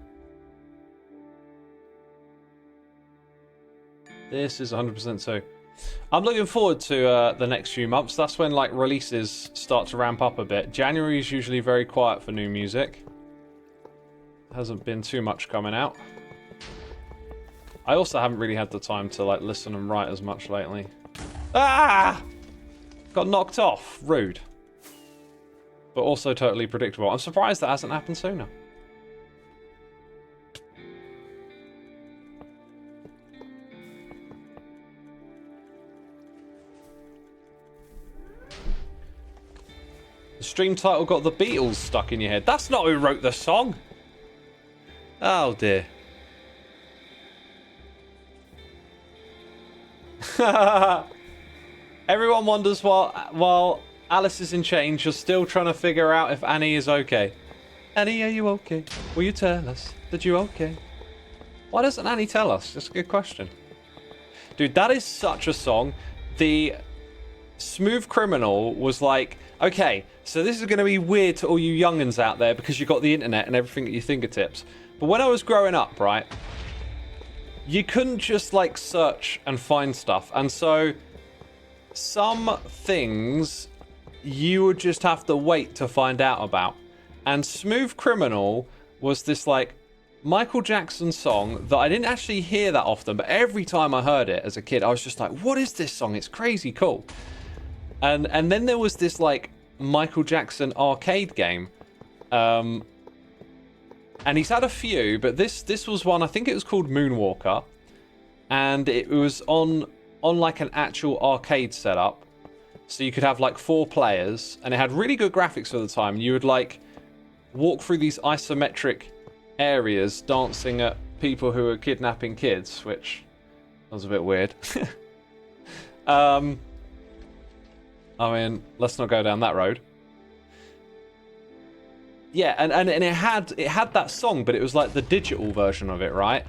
This is 100% true. I'm looking forward to the next few months. That's when like releases start to ramp up a bit. January is usually very quiet for new music. Hasn't been too much coming out. I also haven't really had the time to like listen and write as much lately. Ah! Got knocked off. Rude. But also totally predictable. I'm surprised that hasn't happened sooner. The stream title got the Beatles stuck in your head. That's not who wrote the song. Oh dear. Everyone wonders while Alice is in Chains, you're still trying to figure out if Annie is okay. Annie, are you okay? Will you tell us that you're okay? Why doesn't Annie tell us? Just a good question. Dude, that is such a song. The Smooth Criminal was like, okay, so this is going to be weird to all you young'uns out there because you've got the internet and everything at your fingertips. But when I was growing up, right, you couldn't just like search and find stuff. And so some things you would just have to wait to find out about. And Smooth Criminal was this like Michael Jackson song that I didn't actually hear that often, but every time I heard it as a kid, I was just like, what is this song? It's crazy cool. And then there was this like Michael Jackson arcade game. And he's had a few, but this was one, I think it was called Moonwalker. And it was on like an actual arcade setup. So you could have like 4 players, and it had really good graphics for the time. You would like walk through these isometric areas dancing at people who are kidnapping kids, which was a bit weird. I mean, let's not go down that road. Yeah, and it had that song, but it was like the digital version of it, right?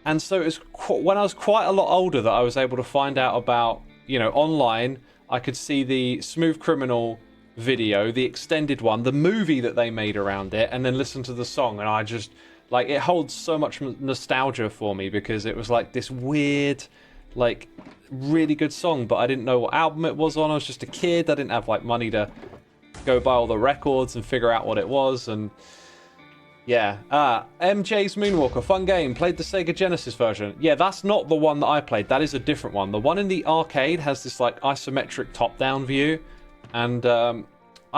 And so it was when I was quite a lot older that I was able to find out about, you know, online. I could see the Smooth Criminal video, the extended one, the movie that they made around it, and then listen to the song. And I just, like, it holds so much nostalgia for me because it was like this weird, like, really good song, but I didn't know what album it was on. I was just a kid. I didn't have, like, money to go buy all the records and figure out what it was. And yeah, MJ's Moonwalker, fun game. Played the Sega Genesis version. Yeah, that's not the one that I played. That is a different one. The one in the arcade has this like isometric top-down view, and I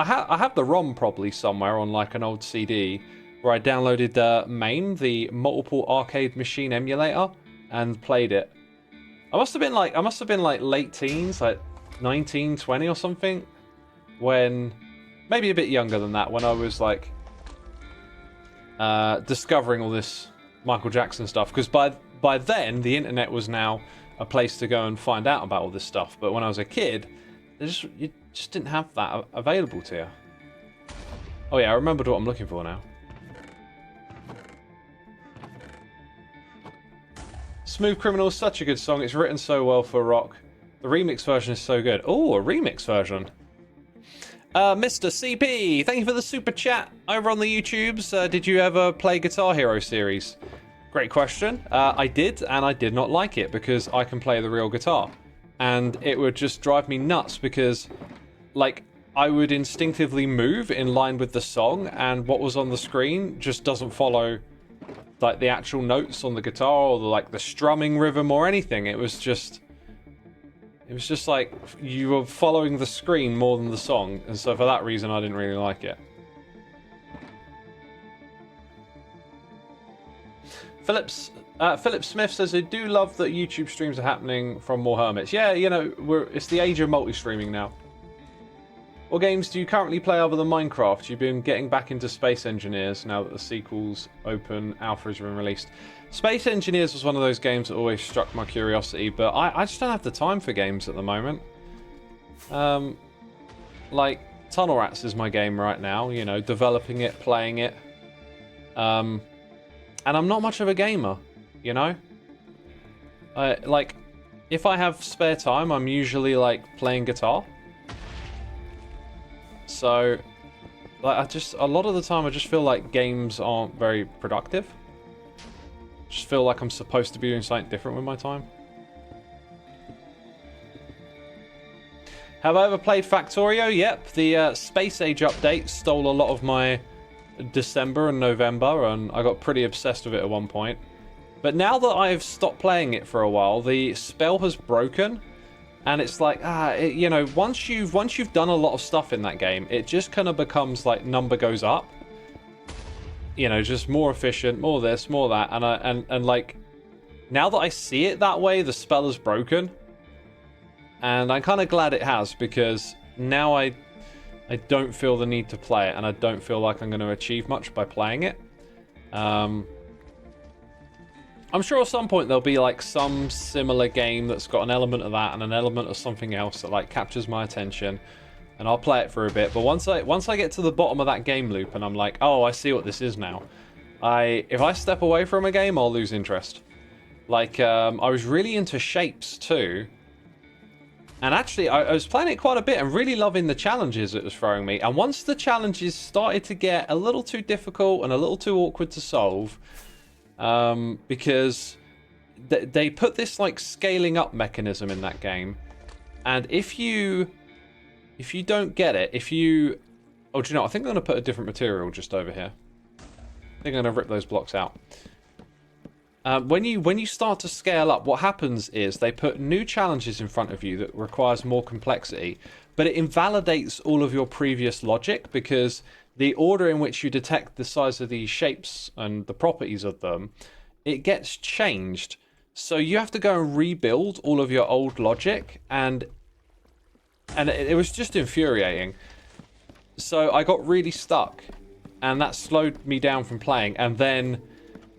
have the ROM probably somewhere on like an old CD where I downloaded MAME, the multiple arcade machine emulator, and played it. I must have been like late teens, like 19, 20 or something, when maybe a bit younger than that, when I was like discovering all this Michael Jackson stuff, because by then the internet was now a place to go and find out about all this stuff. But when I was a kid, you just didn't have that available to you. Oh yeah, I remembered what I'm looking for now. Smooth Criminal is such a good song. It's written so well for rock. The remix version is so good. Oh, a remix version. Mr. CP, thank you for the super chat over on the YouTubes. Did you ever play Guitar Hero series? Great question. I did, and I did not like it because I can play the real guitar. And it would just drive me nuts because, like, I would instinctively move in line with the song, and what was on the screen just doesn't follow, like, the actual notes on the guitar or, the strumming rhythm or anything. It was just like you were following the screen more than the song, and so for that reason I didn't really like it. Philip Smith says, I do love that YouTube streams are happening from more hermits. Yeah, you know, it's the age of multi-streaming now. What games do you currently play other than Minecraft? You've been getting back into Space Engineers now that the sequel's open alpha has been released. Space Engineers was one of those games that always struck my curiosity, but I just don't have the time for games at the moment. Like, Tunnel Rats is my game right now, you know, developing it, playing it. And I'm not much of a gamer, you know? Like, if I have spare time, I'm usually, like, playing guitar. So, like, a lot of the time I just feel like games aren't very productive. Just feel like I'm supposed to be doing something different with my time. Have I ever played Factorio? Yep, the Space Age update stole a lot of my December and November, and I got pretty obsessed with it at one point. But now that I've stopped playing it for a while, the spell has broken, and it's like, you know, once you've done a lot of stuff in that game, it just kind of becomes like number goes up. You know, just more efficient, more this, more that, and like, now that I see it that way, the spell is broken, and I'm kind of glad it has, because now I don't feel the need to play it, and I don't feel like I'm going to achieve much by playing it. I'm sure at some point there'll be like some similar game that's got an element of that and an element of something else that like captures my attention, and I'll play it for a bit. But once I get to the bottom of that game loop and I'm like, oh, I see what this is now, if I step away from a game, I'll lose interest. Like, I was really into Shapes too, and actually I was playing it quite a bit and really loving the challenges it was throwing me. And once the challenges started to get a little too difficult and a little too awkward to solve, because they put this like scaling up mechanism in that game, and if you don't get it, do you know, I think I'm going to put a different material just over here. I think I'm going to rip those blocks out. When you start to scale up, what happens is they put new challenges in front of you that requires more complexity, but it invalidates all of your previous logic, because the order in which you detect the size of these shapes and the properties of them, it gets changed. So you have to go and rebuild all of your old logic, and it was just infuriating. So I got really stuck, and that slowed me down from playing, and then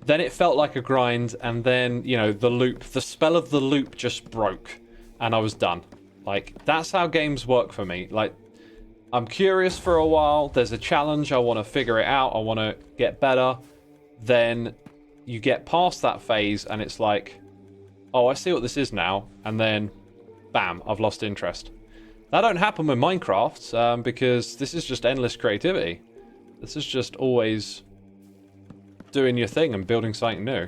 it felt like a grind, and then, you know, the spell of the loop just broke, and I was done. Like, that's how games work for me. Like, I'm curious for a while, there's a challenge, I want to figure it out, I want to get better, then you get past that phase, and it's like, oh, I see what this is now, and then, bam, I've lost interest. That don't happen with Minecraft, because this is just endless creativity. This is just always doing your thing and building something new.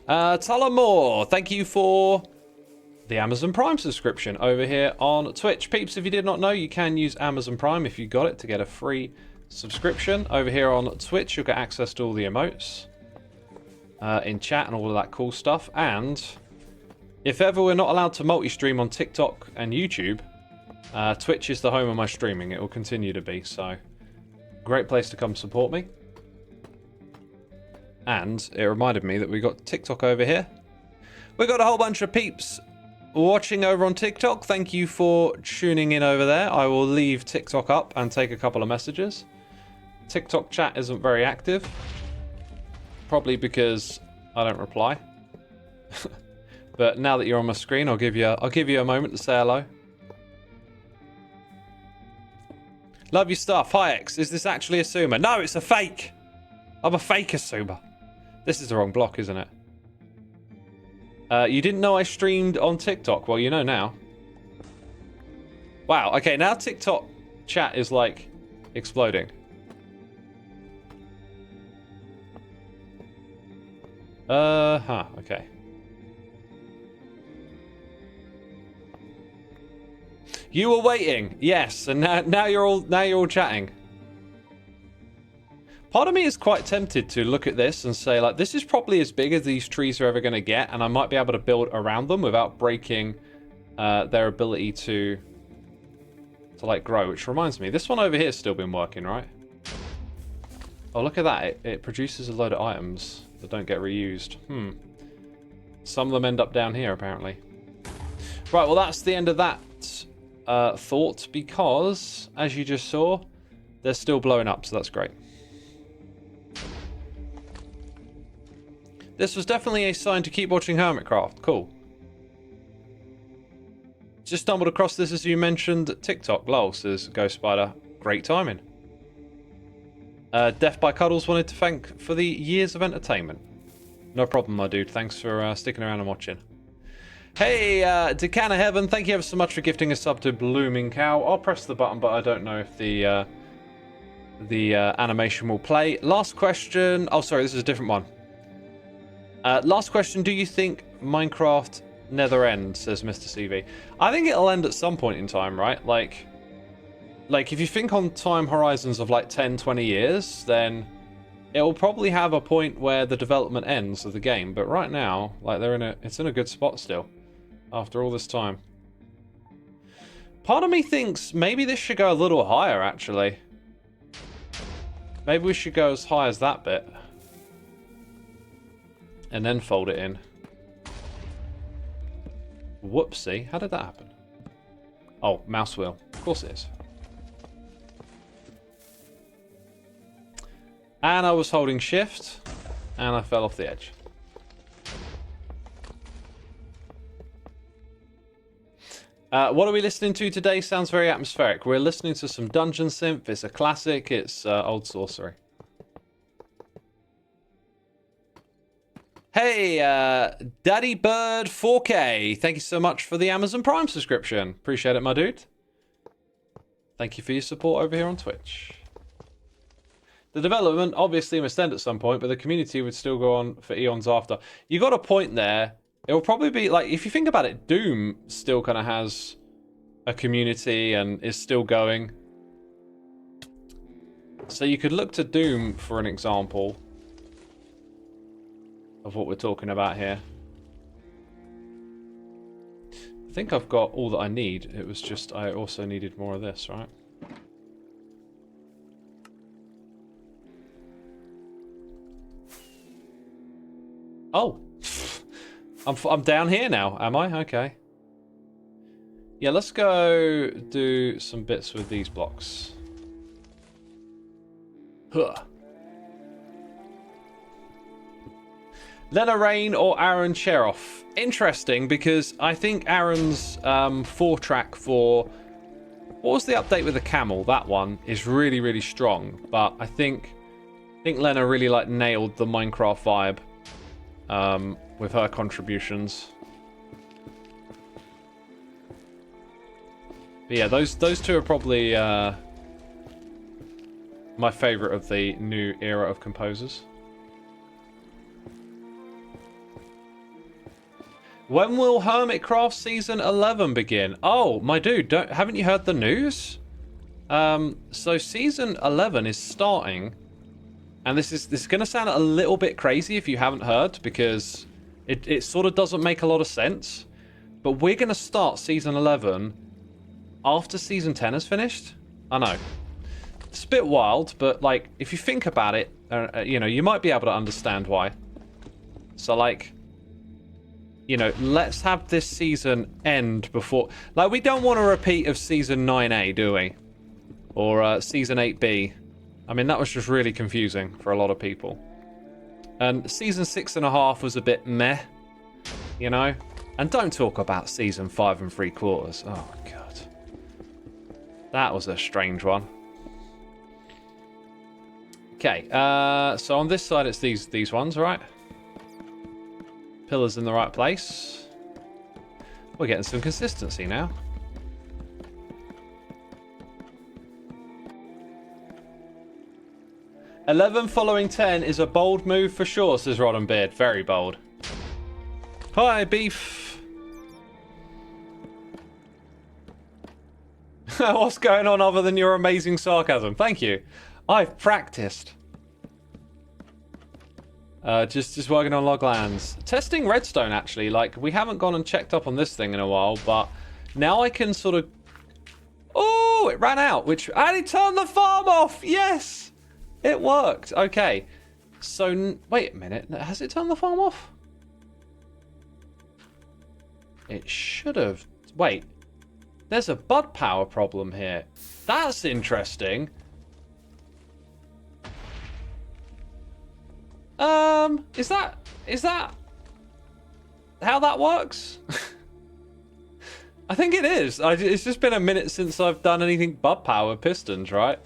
Tullamore, thank you for the Amazon Prime subscription over here on Twitch. Peeps, if you did not know, you can use Amazon Prime if you got it to get a free subscription. Over here on Twitch, you'll get access to all the emotes in chat and all of that cool stuff. And if ever we're not allowed to multi-stream on TikTok and YouTube, Twitch is the home of my streaming. It will continue to be, so great place to come support me. And it reminded me that we got TikTok over here. We got a whole bunch of peeps watching over on TikTok. Thank you for tuning in over there. I will leave TikTok up and take a couple of messages. TikTok chat isn't very active, probably because I don't reply. But now that you're on my screen, I'll give you a moment to say hello. Love your stuff. Hi X, is this actually a Xisuma? No, it's a fake. I'm a fake Xisuma. This is the wrong block, isn't it? You didn't know I streamed on TikTok? Well, you know now. Wow, okay, now TikTok chat is like exploding. Okay. You were waiting, yes, and now you're all chatting. Part of me is quite tempted to look at this and say, like, this is probably as big as these trees are ever going to get, and I might be able to build around them without breaking their ability to like grow. Which reminds me, this one over here has still been working, right? Oh, look at that! It produces a load of items that don't get reused. Some of them end up down here, apparently. Right, well, that's the end of that thought, because as you just saw, they're still blowing up, so that's great. This was definitely a sign to keep watching Hermitcraft. Cool. Just stumbled across this as you mentioned TikTok. Lol, says Ghost Spider. Great timing. Death by Cuddles wanted to thank for the years of entertainment. No problem, my dude. Thanks for sticking around and watching. Hey, Decana Heaven, thank you ever so much for gifting a sub to Blooming Cow. I'll press the button, but I don't know if the animation will play. Last question. Oh, sorry, this is a different one. Last question. Do you think Minecraft never ends, says Mr. CV. I think it'll end at some point in time, right? Like if you think on time horizons of like 10, 20 years, then it'll probably have a point where the development ends of the game. But right now, like it's in a good spot still after all this time. Part of me thinks maybe this should go a little higher, actually. Maybe we should go as high as that bit. And then fold it in. Whoopsie. How did that happen? Oh, mouse wheel. Of course it is. And I was holding shift. And I fell off the edge. What are we listening to today? Sounds very atmospheric. We're listening to some Dungeon Synth. It's a classic. It's old sorcery. Hey, Daddy Bird 4K. Thank you so much for the Amazon Prime subscription. Appreciate it, my dude. Thank you for your support over here on Twitch. The development obviously must end at some point, but the community would still go on for eons after. You got a point there. It will probably be like, if you think about it, Doom still kind of has a community and is still going. So you could look to Doom for an example of what we're talking about here. I think I've got all that I need. It was just I also needed more of this, right? Oh, I'm down here now, am I? Okay. Yeah, let's go do some bits with these blocks. Huh. Lena Rain or Aaron Cheroff? Interesting, because I think Aaron's 4-track for... What was the update with the camel? That one is really, really strong. But I think Lena really like nailed the Minecraft vibe with her contributions. But yeah, those two are probably my favorite of the new era of composers. When will Hermitcraft Season 11 begin? Oh, my dude, haven't you heard the news? So Season 11 is starting, and this is going to sound a little bit crazy if you haven't heard, because it sort of doesn't make a lot of sense. But we're going to start Season 11 after Season 10 is finished. I know. It's a bit wild, but, like, if you think about it, you know, you might be able to understand why. So, like... You know, let's have this season end before... Like, we don't want a repeat of Season 9A, do we? Or Season 8B. I mean, that was just really confusing for a lot of people. And Season 6.5 was a bit meh, you know? And don't talk about Season 5 3/4. Oh, God. That was a strange one. Okay, so on this side it's these ones, right? Pillars in the right place. We're getting some consistency now. "11 following 10 is a bold move for sure," says Rod and Beard. Very bold. Hi, Beef. What's going on other than your amazing sarcasm? Thank you. I've practiced. Just working on loglands. Testing redstone, actually. Like, we haven't gone and checked up on this thing in a while, but now I can sort of... Oh, it ran out, which... And it turned the farm off! Yes! It worked. Okay. So, wait a minute. Has it turned the farm off? It should have. Wait. There's a bud power problem here. That's interesting. Is that how that works? I think it is. It's just been a minute since I've done anything bud power pistons, right?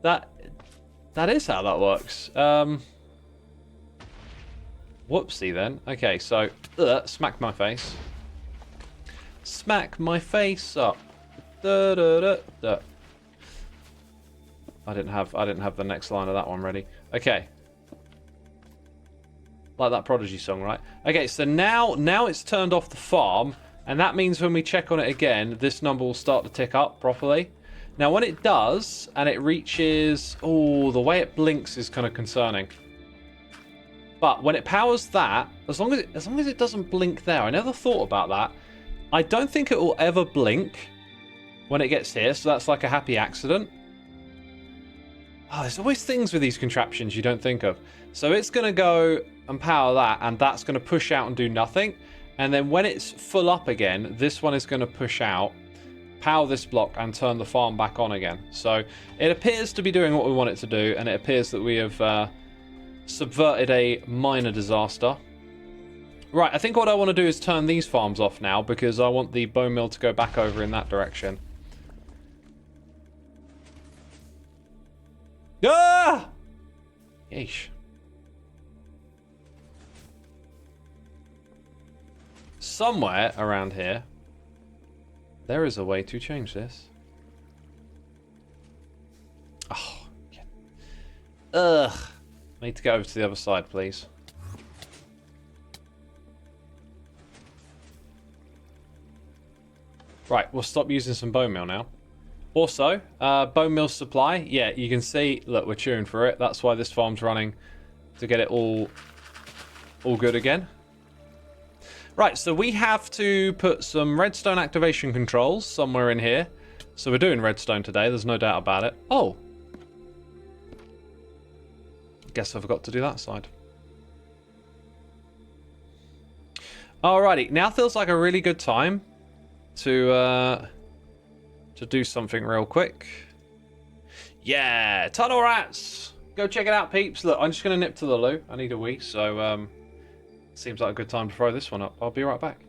That is how that works. Whoopsie then. Okay, so smack my face. Smack my face up. Da, da, da, da. I didn't have the next line of that one ready. Okay. Like that Prodigy song, right? Okay, so now it's turned off the farm, and that means when we check on it again, this number will start to tick up properly. Now, when it does, and it reaches... Oh, the way it blinks is kind of concerning. But when it powers that, as long as it doesn't blink there, I never thought about that. I don't think it will ever blink when it gets here, so that's like a happy accident. Oh, there's always things with these contraptions you don't think of. So it's going to go and power that, and that's going to push out and do nothing. And then when it's full up again, this one is going to push out, power this block, and turn the farm back on again. So it appears to be doing what we want it to do, and it appears that we have subverted a minor disaster. Right, I think what I want to do is turn these farms off now, because I want the bone mill to go back over in that direction. Ah! Yeesh. Somewhere around here, there is a way to change this. Oh, Ugh. Need to go over to the other side, please. Right, we'll stop using some bone meal now. Also, bone meal supply. Yeah, you can see, look, we're cheering for it. That's why this farm's running, to get it all good again. Right, so we have to put some redstone activation controls somewhere in here. So we're doing redstone today, there's no doubt about it. Oh. Guess I forgot to do that side. Alrighty, now feels like a really good time to do something real quick. Yeah, tunnel rats! Go check it out, peeps. Look, I'm just going to nip to the loo. I need a wee, so seems like a good time to throw this one up. I'll be right back.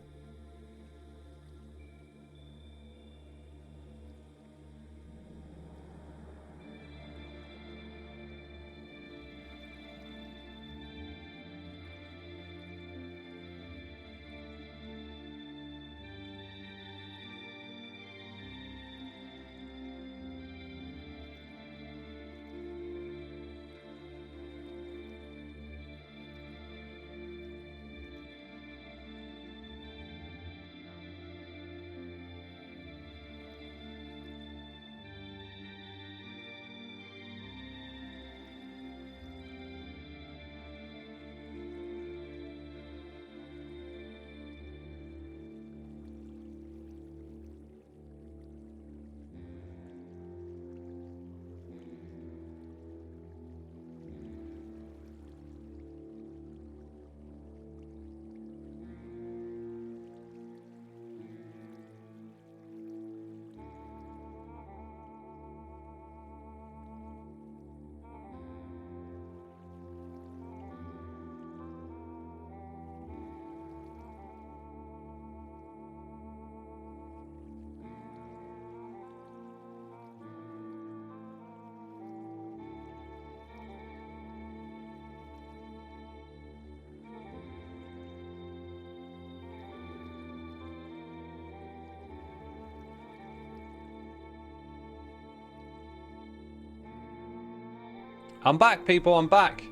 I'm back, people. I'm back.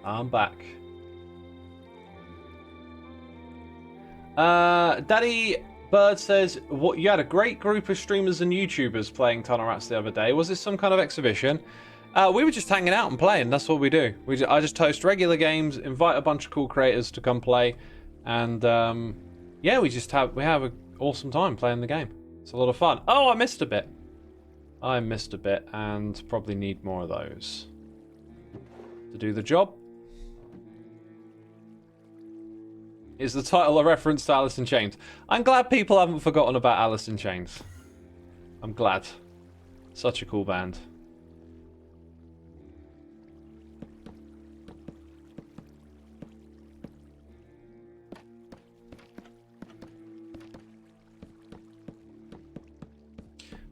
I'm back. Daddy Bird says, "What? You had a great group of streamers and YouTubers playing Tunnel Rats the other day. Was this some kind of exhibition?" We were just hanging out and playing. That's what we do. I just host regular games, invite a bunch of cool creators to come play, and yeah, we have an awesome time playing the game. It's a lot of fun. Oh, I missed a bit. And probably need more of those to do the job. Is the title a reference to Alice in Chains? I'm glad people haven't forgotten about Alice in Chains. I'm glad. Such a cool band.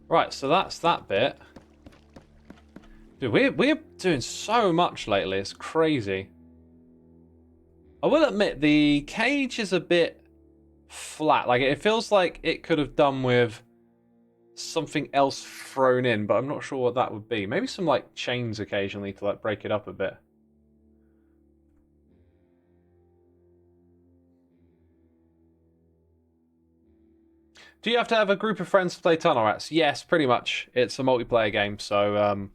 Right, so that's that bit. Dude, we're doing so much lately. It's crazy. I will admit, the cage is a bit flat. Like, it feels like it could have done with something else thrown in, but I'm not sure what that would be. Maybe some, like, chains occasionally to, like, break it up a bit. Do you have to have a group of friends to play Tunnel Rats? Yes, pretty much. It's a multiplayer game, so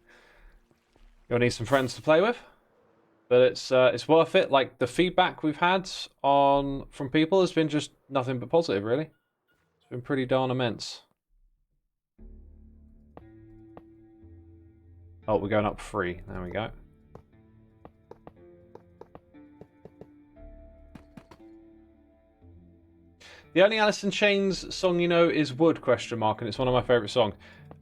you'll need some friends to play with. But it's worth it. Like, the feedback we've had from people has been just nothing but positive, really. It's been pretty darn immense. Oh, we're going up 3. There we go. The only Alice in Chains song you know is Wood, ? And it's one of my favourite songs.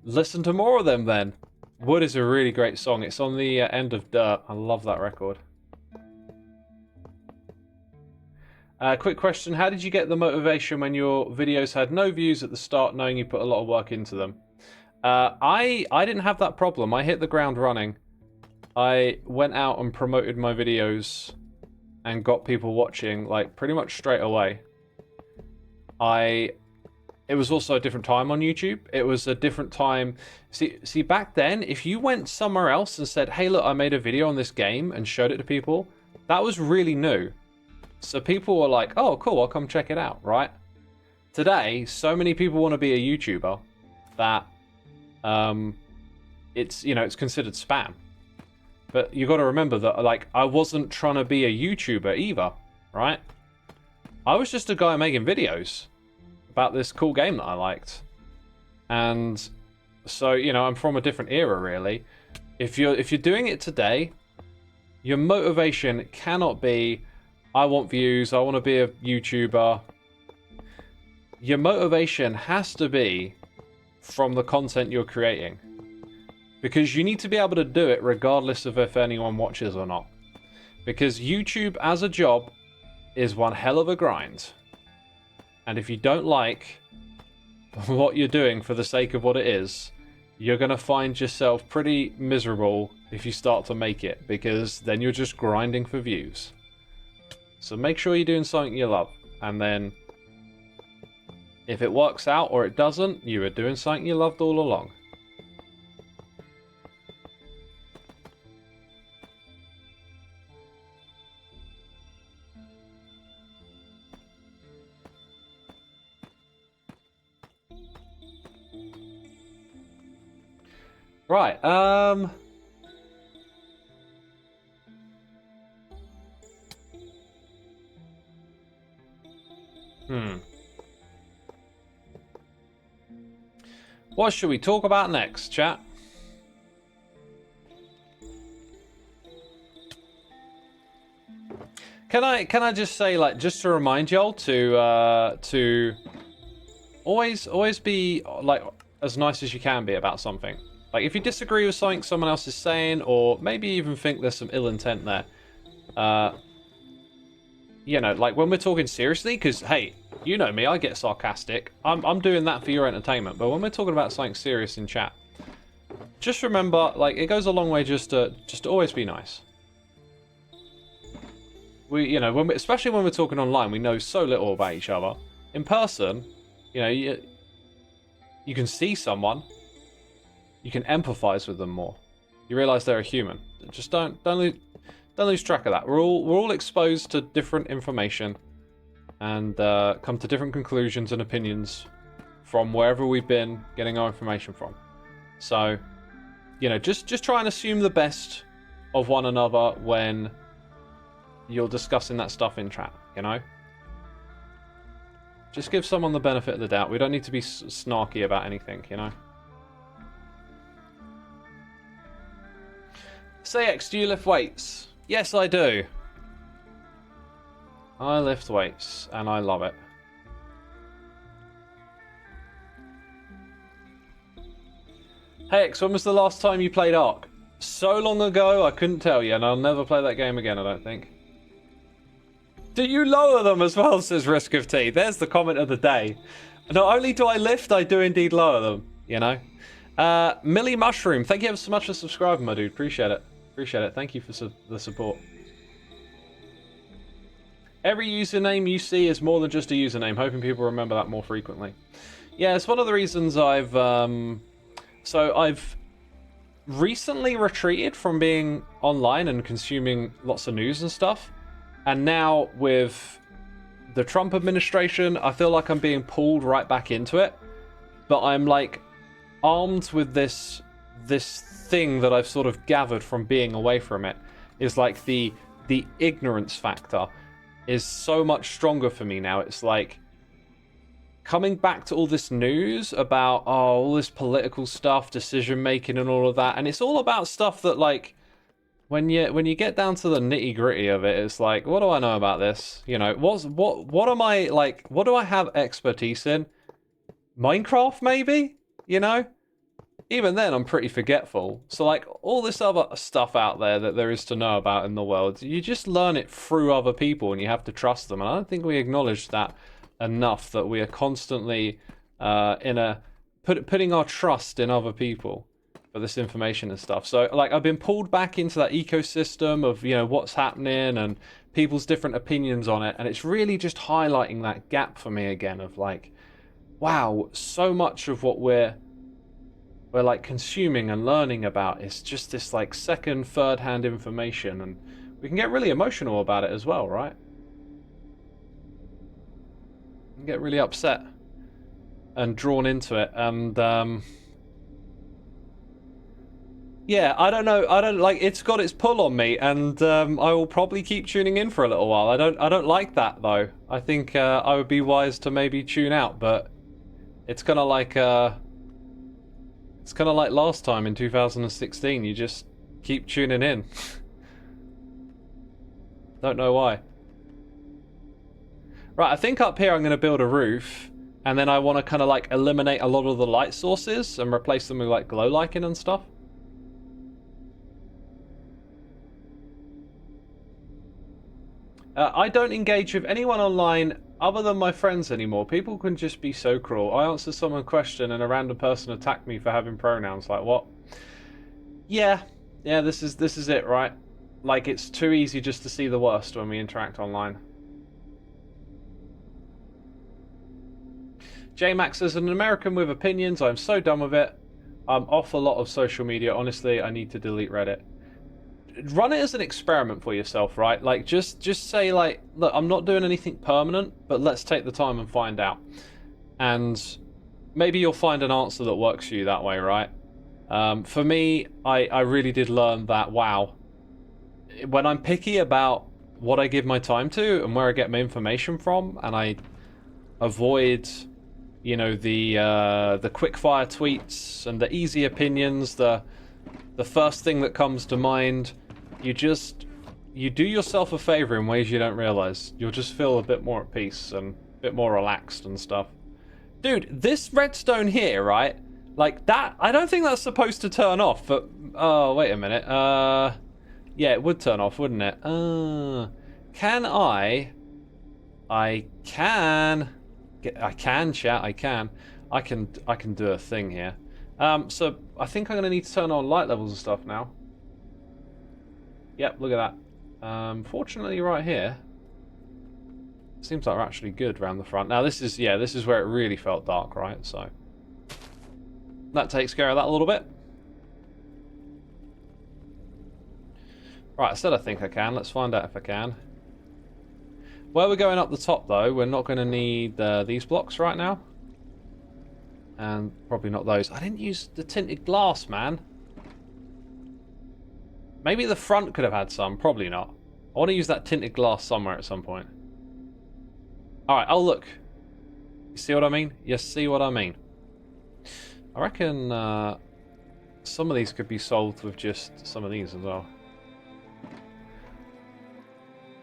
Listen to more of them, then. Wood is a really great song. It's on the end of Dirt. I love that record. Quick question. How did you get the motivation when your videos had no views at the start, knowing you put a lot of work into them? I didn't have that problem. I hit the ground running. I went out and promoted my videos and got people watching, like, pretty much straight away. I it was also a different time on YouTube. It was a different time. See, back then, if you went somewhere else and said, hey, look, I made a video on this game and showed it to people, that was really new. So people were like, oh, cool, I'll come check it out, right? Today, so many people want to be a YouTuber that it's, you know, it's considered spam. But you got to remember that, like, I wasn't trying to be a YouTuber either, right? I was just a guy making videos about this cool game that I liked. And so, you know, I'm from a different era, really. If you're doing it today, your motivation cannot be, I want views, I want to be a YouTuber. Your motivation has to be from the content you're creating. Because you need to be able to do it regardless of if anyone watches or not. Because YouTube as a job is one hell of a grind. And if you don't like what you're doing for the sake of what it is, you're going to find yourself pretty miserable if you start to make it. Because then you're just grinding for views. So make sure you're doing something you love. And then if it works out or it doesn't, you were doing something you loved all along. Right, What should we talk about next, chat? Can I just say, like, just to remind y'all to always be, like, as nice as you can be about something. Like, if you disagree with something someone else is saying, or maybe even think there's some ill intent there, you know, like, when we're talking seriously, because, hey, you know me, I get sarcastic. I'm doing that for your entertainment, but when we're talking about something serious in chat, just remember, like, it goes a long way just to always be nice. We, you know, especially when we're talking online, we know so little about each other. In person, you know, you can see someone. You can empathize with them more. You realize they're a human. Just don't lose track of that. We're all exposed to different information, and come to different conclusions and opinions from wherever we've been getting our information from. So, you know, just try and assume the best of one another when you're discussing that stuff in chat. You know, just give someone the benefit of the doubt. We don't need to be snarky about anything. You know. Say X, do you lift weights? Yes, I do. I lift weights, and I love it. Hey X, when was the last time you played Ark? So long ago, I couldn't tell you, and I'll never play that game again, I don't think. Do you lower them as well, says Risk of Tea. There's the comment of the day. Not only do I lift, I do indeed lower them, you know. Millie Mushroom, thank you ever so much for subscribing, my dude. Appreciate it. Appreciate it. Thank you for the support. Every username you see is more than just a username. Hoping people remember that more frequently. Yeah, it's one of the reasons I've... So I've recently retreated from being online and consuming lots of news and stuff. And now with the Trump administration, I feel like I'm being pulled right back into it. But I'm like armed with this thing that I've sort of gathered from being away from it. Is like the ignorance factor is so much stronger for me now. It's like coming back to all this news about all this political stuff, decision making and all of that, and it's all about stuff that, like, when you get down to the nitty gritty of it, it's like, what do I know about this? You know, what am I, like, what do I have expertise in? Minecraft, maybe? You know? Even then, I'm pretty forgetful. So, like, all this other stuff out there that there is to know about in the world, you just learn it through other people, and you have to trust them. And I don't think we acknowledge that enough, that we are constantly putting our trust in other people for this information and stuff. So, like, I've been pulled back into that ecosystem of, you know, what's happening and people's different opinions on it, and it's really just highlighting that gap for me again of, like, wow, so much of what we're like consuming and learning about is just this like second, third hand information, and we can get really emotional about it as well, right? We can get really upset and drawn into it, and yeah, I don't know. I don't like. It's got its pull on me, and I will probably keep tuning in for a little while. I don't like that though. I think I would be wise to maybe tune out, but it's kind of like last time in 2016. You just keep tuning in. Don't know why. Right, I think up here I'm going to build a roof, and then I want to kind of like eliminate a lot of the light sources and replace them with like glow lichen and stuff. I don't engage with anyone online other than my friends anymore. People can just be so cruel. I answer someone's question and a random person attacked me for having pronouns. Like, what? Yeah, this is it, right? Like, it's too easy just to see the worst when we interact online. J-Max, as an American with opinions, I'm so done with it. I'm off a lot of social media. Honestly, I need to delete Reddit. Run it as an experiment for yourself, right? Like, just say, like, look, I'm not doing anything permanent, but let's take the time and find out. And maybe you'll find an answer that works for you that way, right? For me, I really did learn that, wow, when I'm picky about what I give my time to and where I get my information from, and I avoid, you know, the quickfire tweets and the easy opinions, the first thing that comes to mind, you do yourself a favor in ways you don't realize. You'll just feel a bit more at peace and a bit more relaxed and stuff. Dude, this redstone here, right? Like that, I don't think that's supposed to turn off, but oh, wait a minute. Yeah, it would turn off, wouldn't it? Can I can chat, I can do a thing here. So I think I'm gonna need to turn on light levels and stuff now. Yep, look at that. Fortunately, right here, seems like we're actually good around the front. Now this is where it really felt dark, right? So that takes care of that a little bit. Right, I said I think I can. Let's find out if I can. Where we're going up the top, though, we're not going to need these blocks right now. And probably not those. I didn't use the tinted glass, man. Maybe the front could have had some. Probably not. I want to use that tinted glass somewhere at some point. Alright, oh look. You see what I mean? You see what I mean? I reckon some of these could be solved with just some of these as well.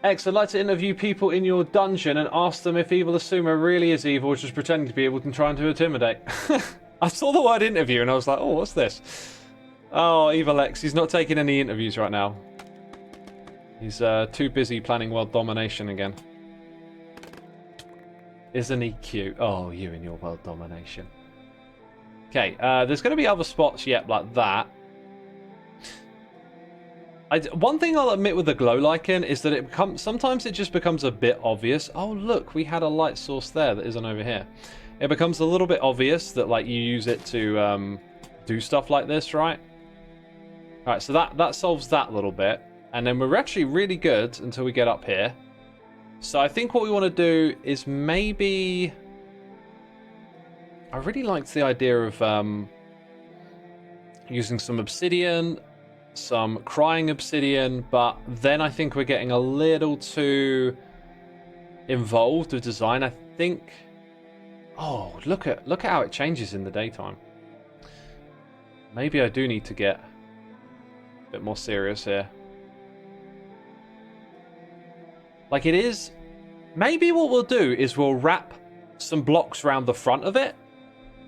X, I'd like to interview people in your dungeon and ask them if evil Xisuma really is evil or just pretending to be evil and trying to intimidate. I saw the word interview and I was like, oh, what's this? Oh, Evil X, he's not taking any interviews right now. He's too busy planning world domination again. Isn't he cute? Oh, you and your world domination. Okay, there's going to be other spots yet like that. One thing I'll admit with the glow lichen is that sometimes it just becomes a bit obvious. Oh look, we had a light source there that isn't over here. It becomes a little bit obvious that like you use it to do stuff like this, right? Alright, so that solves that little bit. And then we're actually really good until we get up here. So I think what we want to do is maybe... I really liked the idea of using some obsidian, some crying obsidian, but then I think we're getting a little too involved with design. I think, oh, look at how it changes in the daytime. Maybe I do need to get a bit more serious here. Like it is, maybe what we'll do is we'll wrap some blocks around the front of it.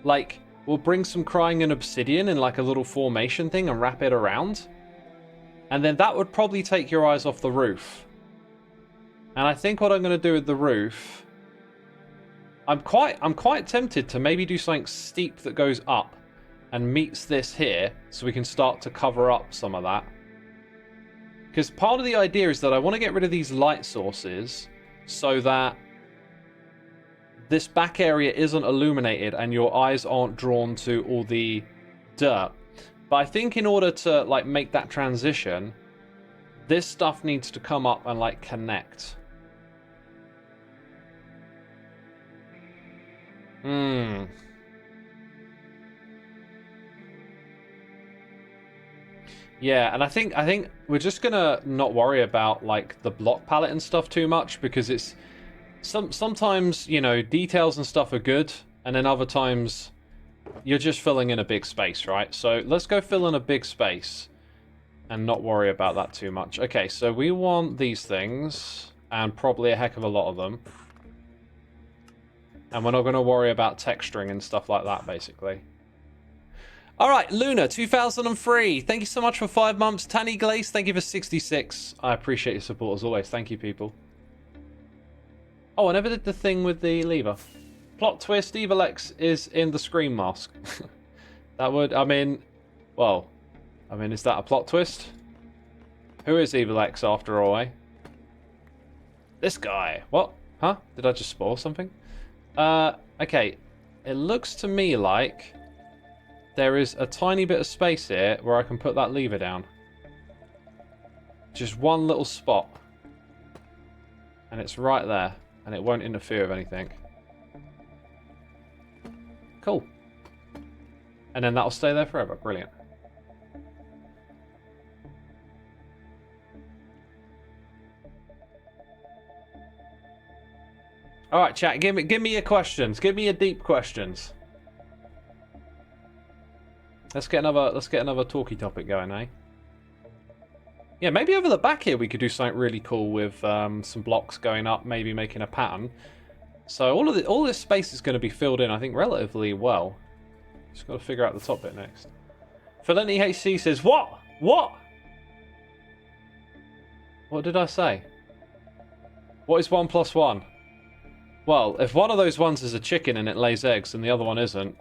Like we'll bring some crying and obsidian in like a little formation thing and wrap it around. And then that would probably take your eyes off the roof. And I think what I'm going to do with the roof, I'm quite tempted to maybe do something steep that goes up and meets this here, so we can start to cover up some of that. Because part of the idea is that I want to get rid of these light sources so that this back area isn't illuminated and your eyes aren't drawn to all the dirt. But I think in order to like make that transition, this stuff needs to come up and like connect. Yeah, and I think we're just gonna not worry about like the block palette and stuff too much, because it's sometimes, you know, details and stuff are good, and then other times you're just filling in a big space, right? So let's go fill in a big space and not worry about that too much. Okay, so we want these things, and probably a heck of a lot of them. And we're not going to worry about texturing and stuff like that, basically. All right, Luna, 2003. Thank you so much for 5 months. Tanny Glaze, thank you for 66. I appreciate your support as always. Thank you, people. Oh, I never did the thing with the lever. Plot twist, Evil-X is in the Scream mask. That would, I mean, well, I mean, is that a plot twist? Who is Evil-X after all, eh? This guy. What? Huh? Did I just spoil something? Okay. It looks to me like there is a tiny bit of space here where I can put that lever down. Just one little spot. And it's right there. And it won't interfere with anything. Cool. And then that'll stay there forever. Brilliant. All right, chat. Give me your questions. Give me your deep questions. Let's get another talky topic going, eh? Yeah, maybe over the back here we could do something really cool with some blocks going up, maybe making a pattern. So all this space is going to be filled in, I think, relatively well. Just got to figure out the top bit next. Felini HC says, "What? What? What did I say? What is 1 + 1? Well, if one of those ones is a chicken and it lays eggs and the other one isn't,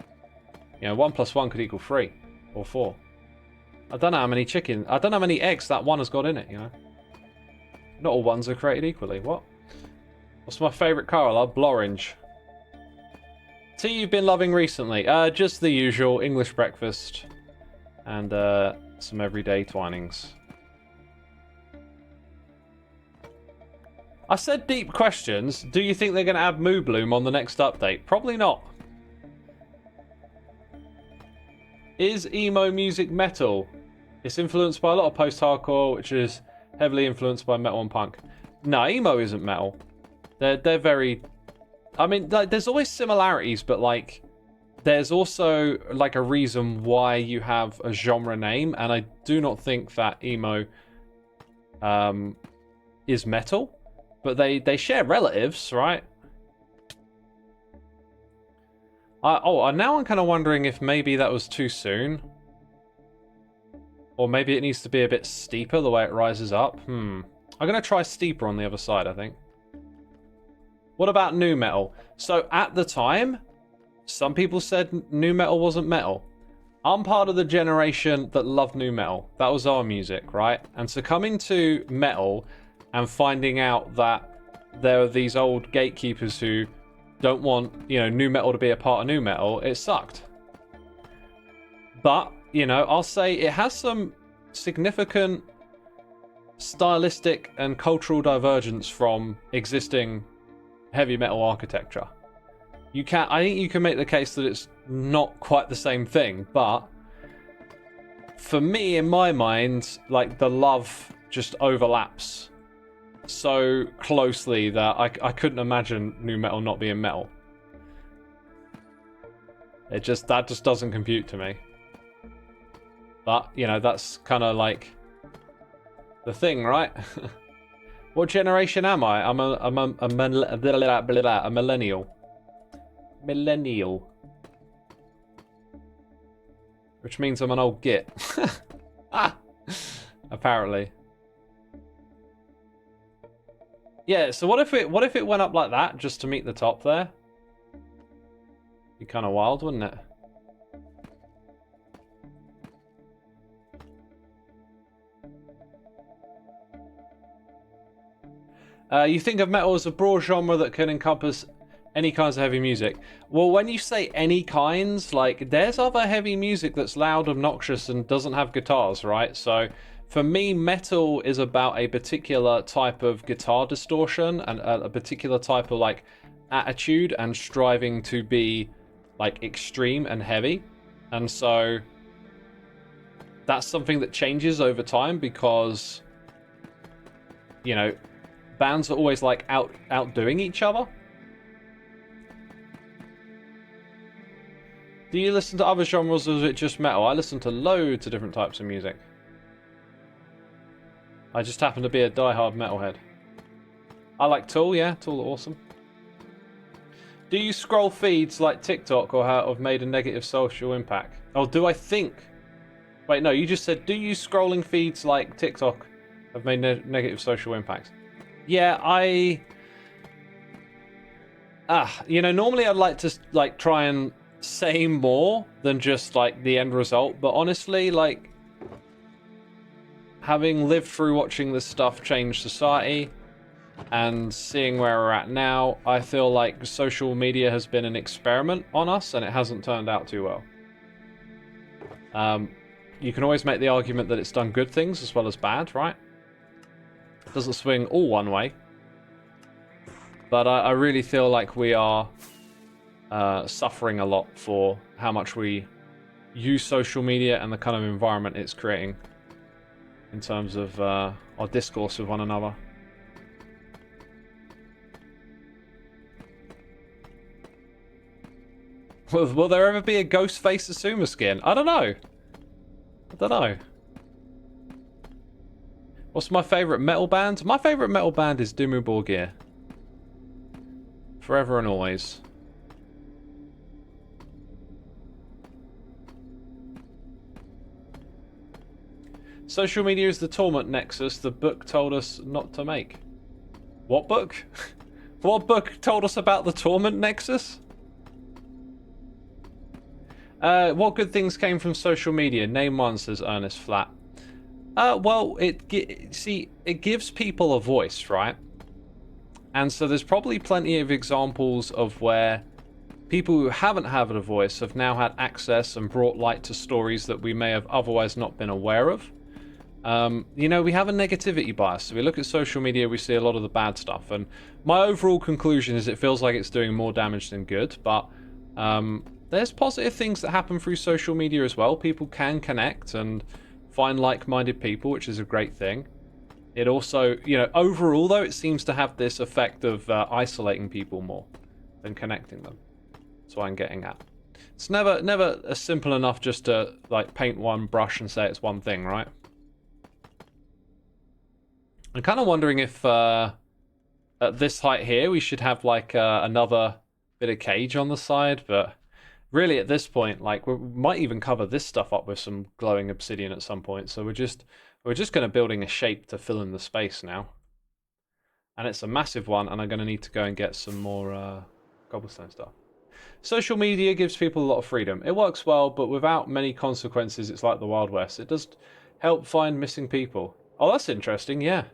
you know, 1 + 1 could equal 3 or 4. I don't know how many eggs that one has got in it, you know. Not all ones are created equally. What? What's my favourite colour? Blorange. Tea you've been loving recently? Just the usual English breakfast and some everyday twinings. I said deep questions. Do you think they're going to add Moo Bloom on the next update? Probably not. Is emo music metal? It's influenced by a lot of post-hardcore, which is heavily influenced by metal and punk. No, emo isn't metal. They're very... I mean, like, there's always similarities, but, like, there's also, like, a reason why you have a genre name, and I do not think that emo is metal. But they share relatives, right? Now I'm kind of wondering if maybe that was too soon. Or maybe it needs to be a bit steeper the way it rises up. I'm going to try steeper on the other side, I think. What about nu metal? So at the time, some people said nu metal wasn't metal. I'm part of the generation that loved nu metal. That was our music, right? And so coming to metal and finding out that there are these old gatekeepers who don't want, you know, nu metal to be a part of nu metal, it sucked. But, you know, I'll say it has some significant stylistic and cultural divergence from existing heavy metal architecture. I think you can make the case that it's not quite the same thing, but for me, in my mind, like, the love just overlaps so closely that I couldn't imagine nu metal not being metal. That just doesn't compute to me. But, you know, that's kind of like the thing, right? What generation am I? I'm a millennial. Millennial. Which means I'm an old git. Apparently. Yeah, so what if it went up like that just to meet the top there? Be kind of wild, wouldn't it? You think of metal as a broad genre that can encompass Any kinds of heavy music. Well, when you say any kinds, like, there's other heavy music that's loud, obnoxious, and doesn't have guitars, right? So, for me, metal is about a particular type of guitar distortion and a particular type of, like, attitude and striving to be, like, extreme and heavy. And so, that's something that changes over time because, you know, bands are always, like, outdoing each other. Do you listen to other genres or is it just metal? I listen to loads of different types of music. I just happen to be a diehard metalhead. I like Tool, yeah. Tool are awesome. Do you scroll feeds like TikTok or have made a negative social impact? Oh, do I think? Wait, no, you just said, do you scrolling feeds like TikTok have made negative social impacts? Yeah, you know, normally I'd like to, like, try and say more than just, like, the end result, but honestly, like, having lived through watching this stuff change society and seeing where we're at now, I feel like social media has been an experiment on us and it hasn't turned out too well. You can always make the argument that it's done good things as well as bad, right? It doesn't swing all one way. But I really feel like we are suffering a lot for how much we use social media and the kind of environment it's creating in terms of our discourse with one another. Will there ever be a Ghostface Xisuma skin? I don't know. I don't know. What's my favourite metal band? My favourite metal band is Dimmu Borgir. Forever and always. Social media is the torment nexus the book told us not to make. What book? What book told us about the torment nexus? What good things came from social media? Name one, says Ernest Flat. Well, it gives people a voice, right? And so there's probably plenty of examples of where people who haven't had a voice have now had access and brought light to stories that we may have otherwise not been aware of. You know, we have a negativity bias. So we look at social media, we see a lot of the bad stuff. And my overall conclusion is it feels like it's doing more damage than good. But there's positive things that happen through social media as well. People can connect and find like-minded people, which is a great thing. It also, you know, overall, though, it seems to have this effect of isolating people more than connecting them. That's what I'm getting at. It's never simple enough just to, like, paint one brush and say it's one thing, right? I'm kind of wondering if at this height here we should have, like, another bit of cage on the side, but really at this point, like, we might even cover this stuff up with some glowing obsidian at some point. So we're just going to building a shape to fill in the space now. And it's a massive one, and I'm going to need to go and get some more cobblestone stuff. Social media gives people a lot of freedom. It works well, but without many consequences, it's like the Wild West. It does help find missing people. Oh, that's interesting, yeah.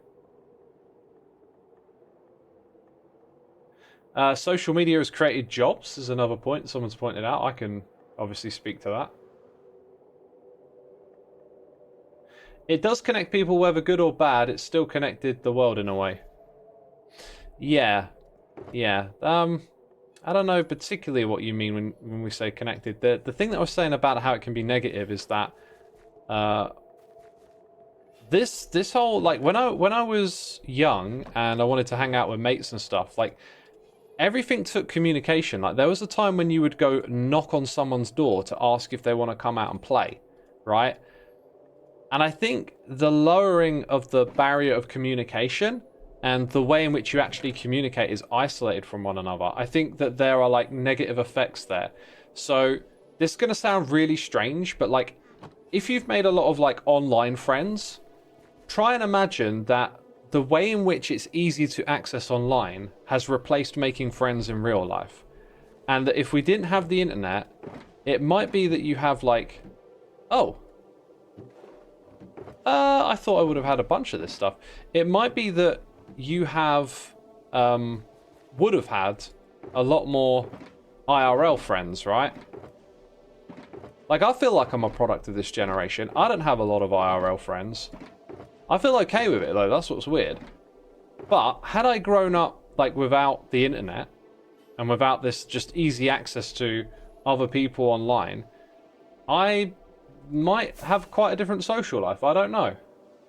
Social media has created jobs, is another point someone's pointed out. I can obviously speak to that. It does connect people, whether good or bad. It's still connected the world in a way. Yeah. Yeah. I don't know particularly what you mean when we say connected. The thing that I was saying about how it can be negative is that this whole, like, when I was young and I wanted to hang out with mates and stuff, like, everything took communication. Like, there was a time when you would go knock on someone's door to ask if they want to come out and play, right? And I think the lowering of the barrier of communication and the way in which you actually communicate is isolated from one another. I think that there are, like, negative effects there. So this is going to sound really strange, but, like, if you've made a lot of, like, online friends, try and imagine that the way in which it's easy to access online has replaced making friends in real life. And that if we didn't have the internet, it might be that you have, like, oh, I thought I would have had a bunch of this stuff. It might be that you have, would have had a lot more IRL friends, right? Like, I feel like I'm a product of this generation. I don't have a lot of IRL friends. I feel okay with it, though. That's what's weird. But had I grown up, like, without the internet and without this just easy access to other people online, I might have quite a different social life. I don't know.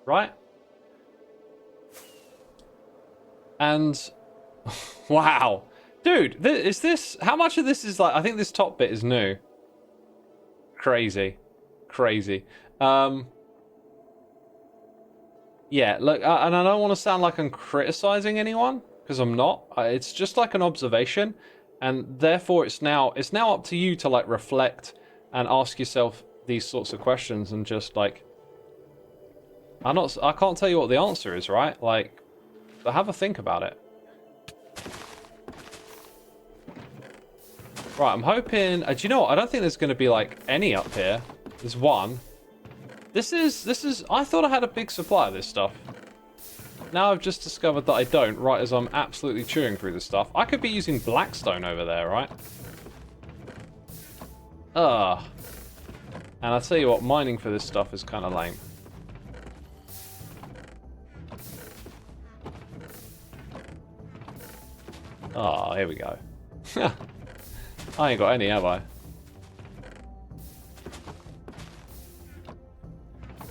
Right? And... wow. Dude, is this... how much of this is, like... I think this top bit is new. Crazy. Crazy. Yeah, look, and I don't want to sound like I'm criticizing anyone, because I'm not. It's just like an observation, and therefore it's now up to you to like reflect and ask yourself these sorts of questions and just like I can't tell you what the answer is, right? Like, but have a think about it. Right, I'm hoping. Do you know what? I don't think there's going to be like any up here. There's one. This is. I thought I had a big supply of this stuff. Now I've just discovered that I don't. Right as I'm absolutely chewing through this stuff. I could be using blackstone over there, right? And I tell you what, mining for this stuff is kind of lame. Oh, here we go. I ain't got any, have I?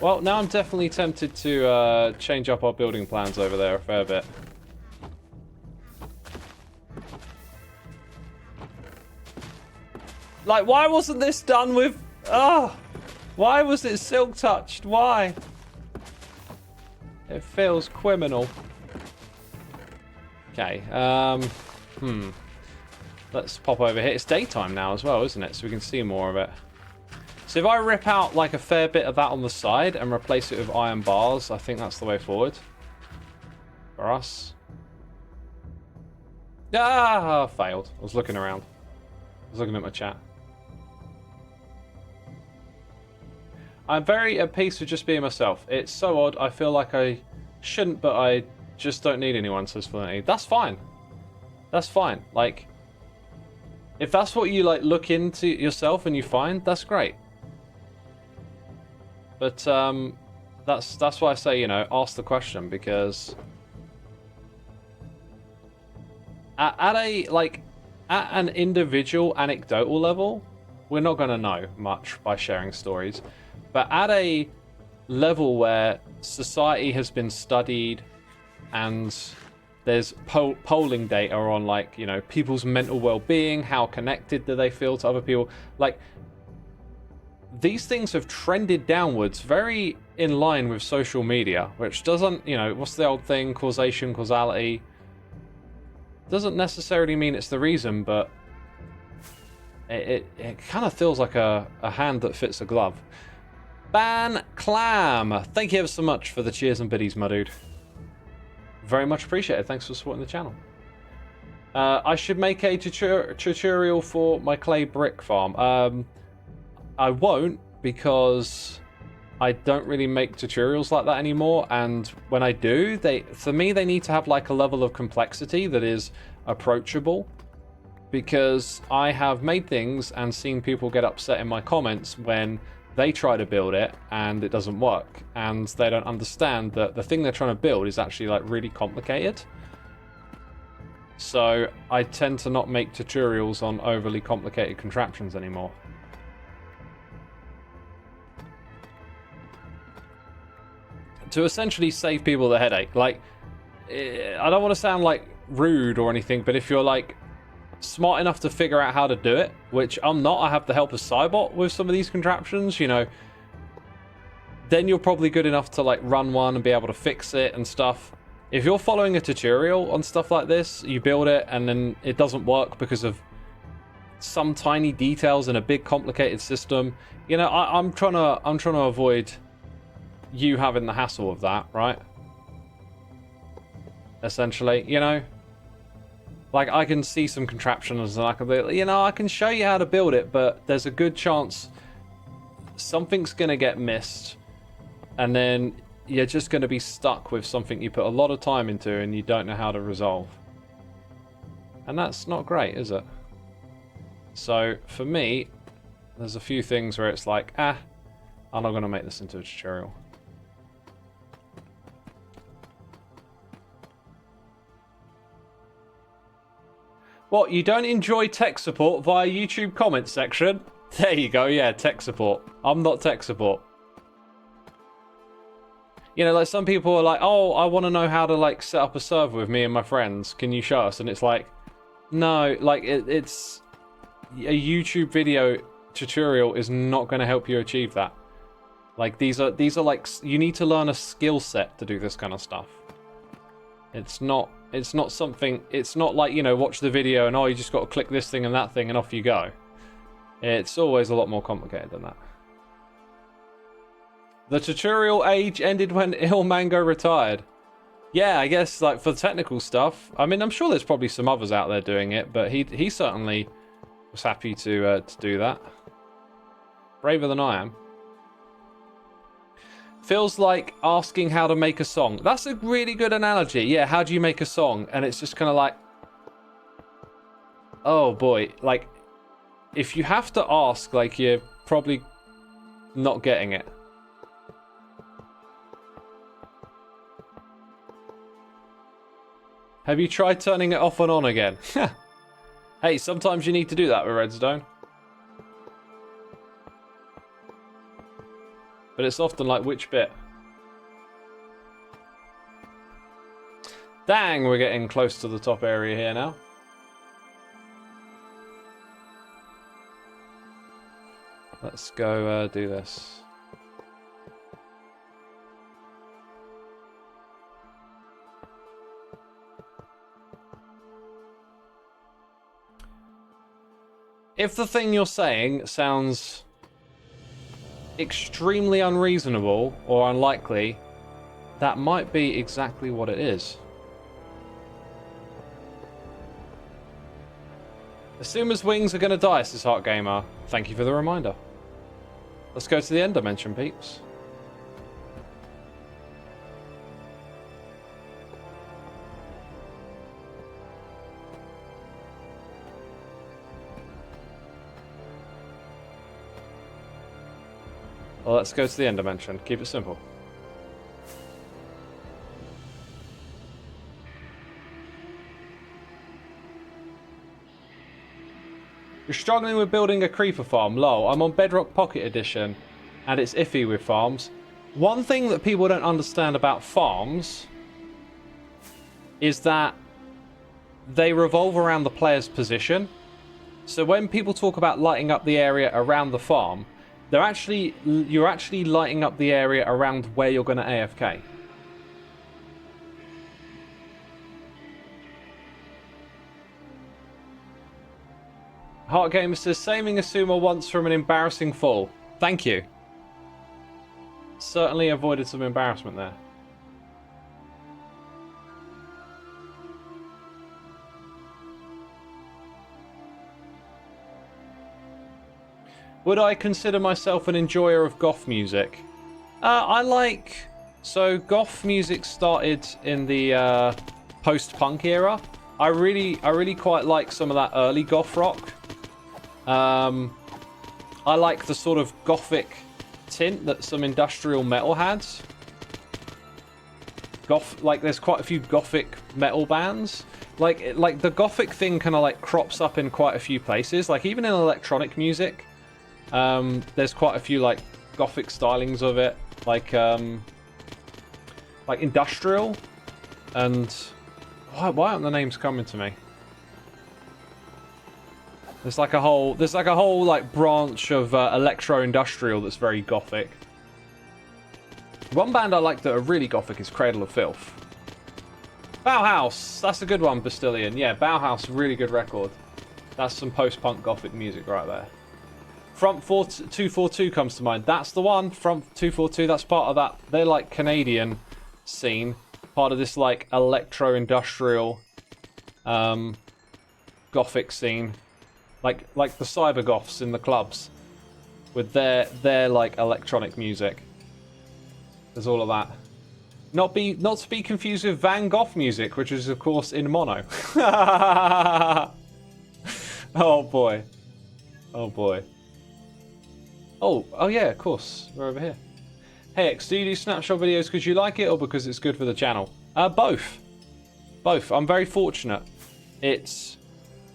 Well, now I'm definitely tempted to change up our building plans over there a fair bit. Like, why wasn't this done with... why was it silk touched? Why? It feels criminal. Okay, let's pop over here. It's daytime now as well, isn't it? So we can see more of it. So if I rip out like a fair bit of that on the side and replace it with iron bars, I think that's the way forward. For us. Ah, failed. I was looking around. I was looking at my chat. I'm very at peace with just being myself. It's so odd. I feel like I shouldn't, but I just don't need anyone, says Felinity. That's fine. That's fine. Like, if that's what you like look into yourself and you find, that's great. But that's why I say, you know, ask the question, because at an individual anecdotal level, we're not going to know much by sharing stories. But at a level where society has been studied and there's polling data on, like, you know, people's mental well-being, how connected do they feel to other people, like, these things have trended downwards very in line with social media, which doesn't, you know, what's the old thing, causation, causality, doesn't necessarily mean it's the reason, but it kind of feels like a hand that fits a glove. Ban Clam, thank you ever so much for the cheers and biddies, my dude. Very much appreciated. Thanks for supporting the channel. I should make a tutorial for my clay brick farm. I won't, because I don't really make tutorials like that anymore, and when I do, for me they need to have like a level of complexity that is approachable, because I have made things and seen people get upset in my comments when they try to build it and it doesn't work, and they don't understand that the thing they're trying to build is actually like really complicated. So I tend to not make tutorials on overly complicated contraptions anymore. To essentially save people the headache. Like, I don't want to sound like rude or anything, but if you're like smart enough to figure out how to do it, which I'm not, I have the help of Cybot with some of these contraptions, you know, then you're probably good enough to like run one and be able to fix it and stuff. If you're following a tutorial on stuff like this, you build it and then it doesn't work because of some tiny details in a big complicated system, you know, I'm trying to avoid you having the hassle of that, right? Essentially, you know, like I can see some contraptions and I can be, you know, I can show you how to build it, but there's a good chance something's gonna get missed, and then you're just gonna be stuck with something you put a lot of time into and you don't know how to resolve. And that's not great, is it? So, for me, there's a few things where it's like, I'm not going to make this into a tutorial. What, you don't enjoy tech support via YouTube comment section? There you go, yeah, tech support. I'm not tech support. You know, like some people are like, oh, I want to know how to like set up a server with me and my friends. Can you show us? And it's like, no, like it's a YouTube video tutorial is not going to help you achieve that. Like these are like, you need to learn a skill set to do this kind of stuff. It's not something, it's not like, you know, watch the video and, oh, you just got to click this thing and that thing and off you go. It's always a lot more complicated than that. The tutorial age ended when Il Mango retired. Yeah, I guess, like, for technical stuff. I mean, I'm sure there's probably some others out there doing it, but he certainly was happy to do that. Braver than I am. Feels like asking how to make a song. That's a really good analogy. Yeah, how do you make a song? And it's just kind of like, oh boy, like, if you have to ask, like, you're probably not getting it. Have you tried turning it off and on again? Hey, sometimes you need to do that with Redstone. But it's often like, which bit? Dang, we're getting close to the top area here now. Let's go do this. If the thing you're saying sounds extremely unreasonable or unlikely, that might be exactly what it is. Xisuma's wings are going to die, says Heart Gamer. Thank you for the reminder. Let's go to the end dimension, peeps. Well, let's go to the end dimension. Keep it simple. You're struggling with building a creeper farm. Lol, I'm on Bedrock Pocket Edition, and it's iffy with farms. One thing that people don't understand about farms is that they revolve around the player's position. So when people talk about lighting up the area around the farm, you're actually lighting up the area around where you're going to AFK. Heart Gamer says, saving Xisuma once from an embarrassing fall. Thank you. Certainly avoided some embarrassment there. Would I consider myself an enjoyer of goth music? So goth music started in the post-punk era. I really quite like some of that early goth rock. I like the sort of gothic tint that some industrial metal has. There's quite a few gothic metal bands. Like the gothic thing kind of like crops up in quite a few places. Like even in electronic music, there's quite a few like gothic stylings of it. Like industrial, and why aren't the names coming to me? There's like a whole like branch of electro-industrial that's very gothic. One band I like that are really gothic is Cradle of Filth. Bauhaus, that's a good one, Bastillion. Yeah, Bauhaus, really good record. That's some post-punk gothic music right there. Front 242 comes to mind. That's the one. Front 242. That's part of that. They're like Canadian scene, part of this like electro-industrial gothic scene. Like the cyber goths in the clubs with their like electronic music. There's all of that. Not to be confused with Van Gogh music, which is of course in mono. Oh boy. Oh boy. Oh yeah, of course. We're over here. Hey X, do you do snapshot videos because you like it or because it's good for the channel? Both. Both. I'm very fortunate. It's,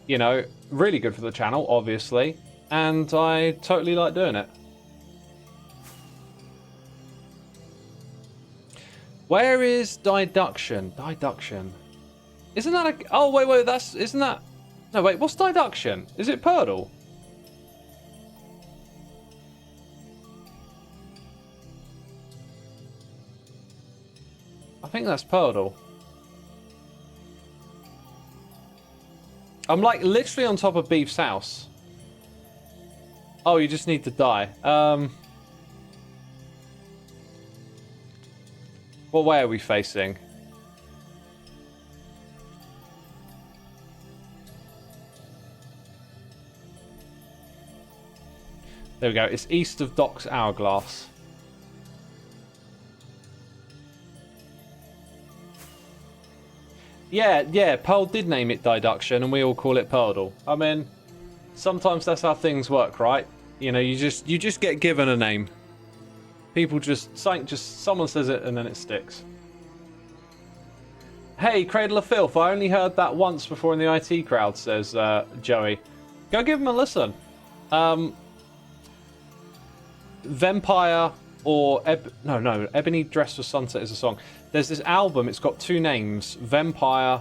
you know, really good for the channel, obviously, and I totally like doing it. Where is deduction? Deduction. Isn't that a... Oh, wait, that's... Isn't that... No, wait, what's deduction? Is it Purdle? I think that's Purdle. I'm like literally on top of Beef's house. Oh, you just need to die. What way are we facing? There we go. It's east of Doc's Hourglass. Yeah, Pearl did name it Deduction, and we all call it Purdle. I mean, sometimes that's how things work, right? You know, you just get given a name. People someone says it and then it sticks. Hey, Cradle of Filth, I only heard that once before in the IT crowd, says Joey. Go give him a listen. Vampire or Ebony Dress for Sunset is a song. There's this album, it's got two names. Vampire.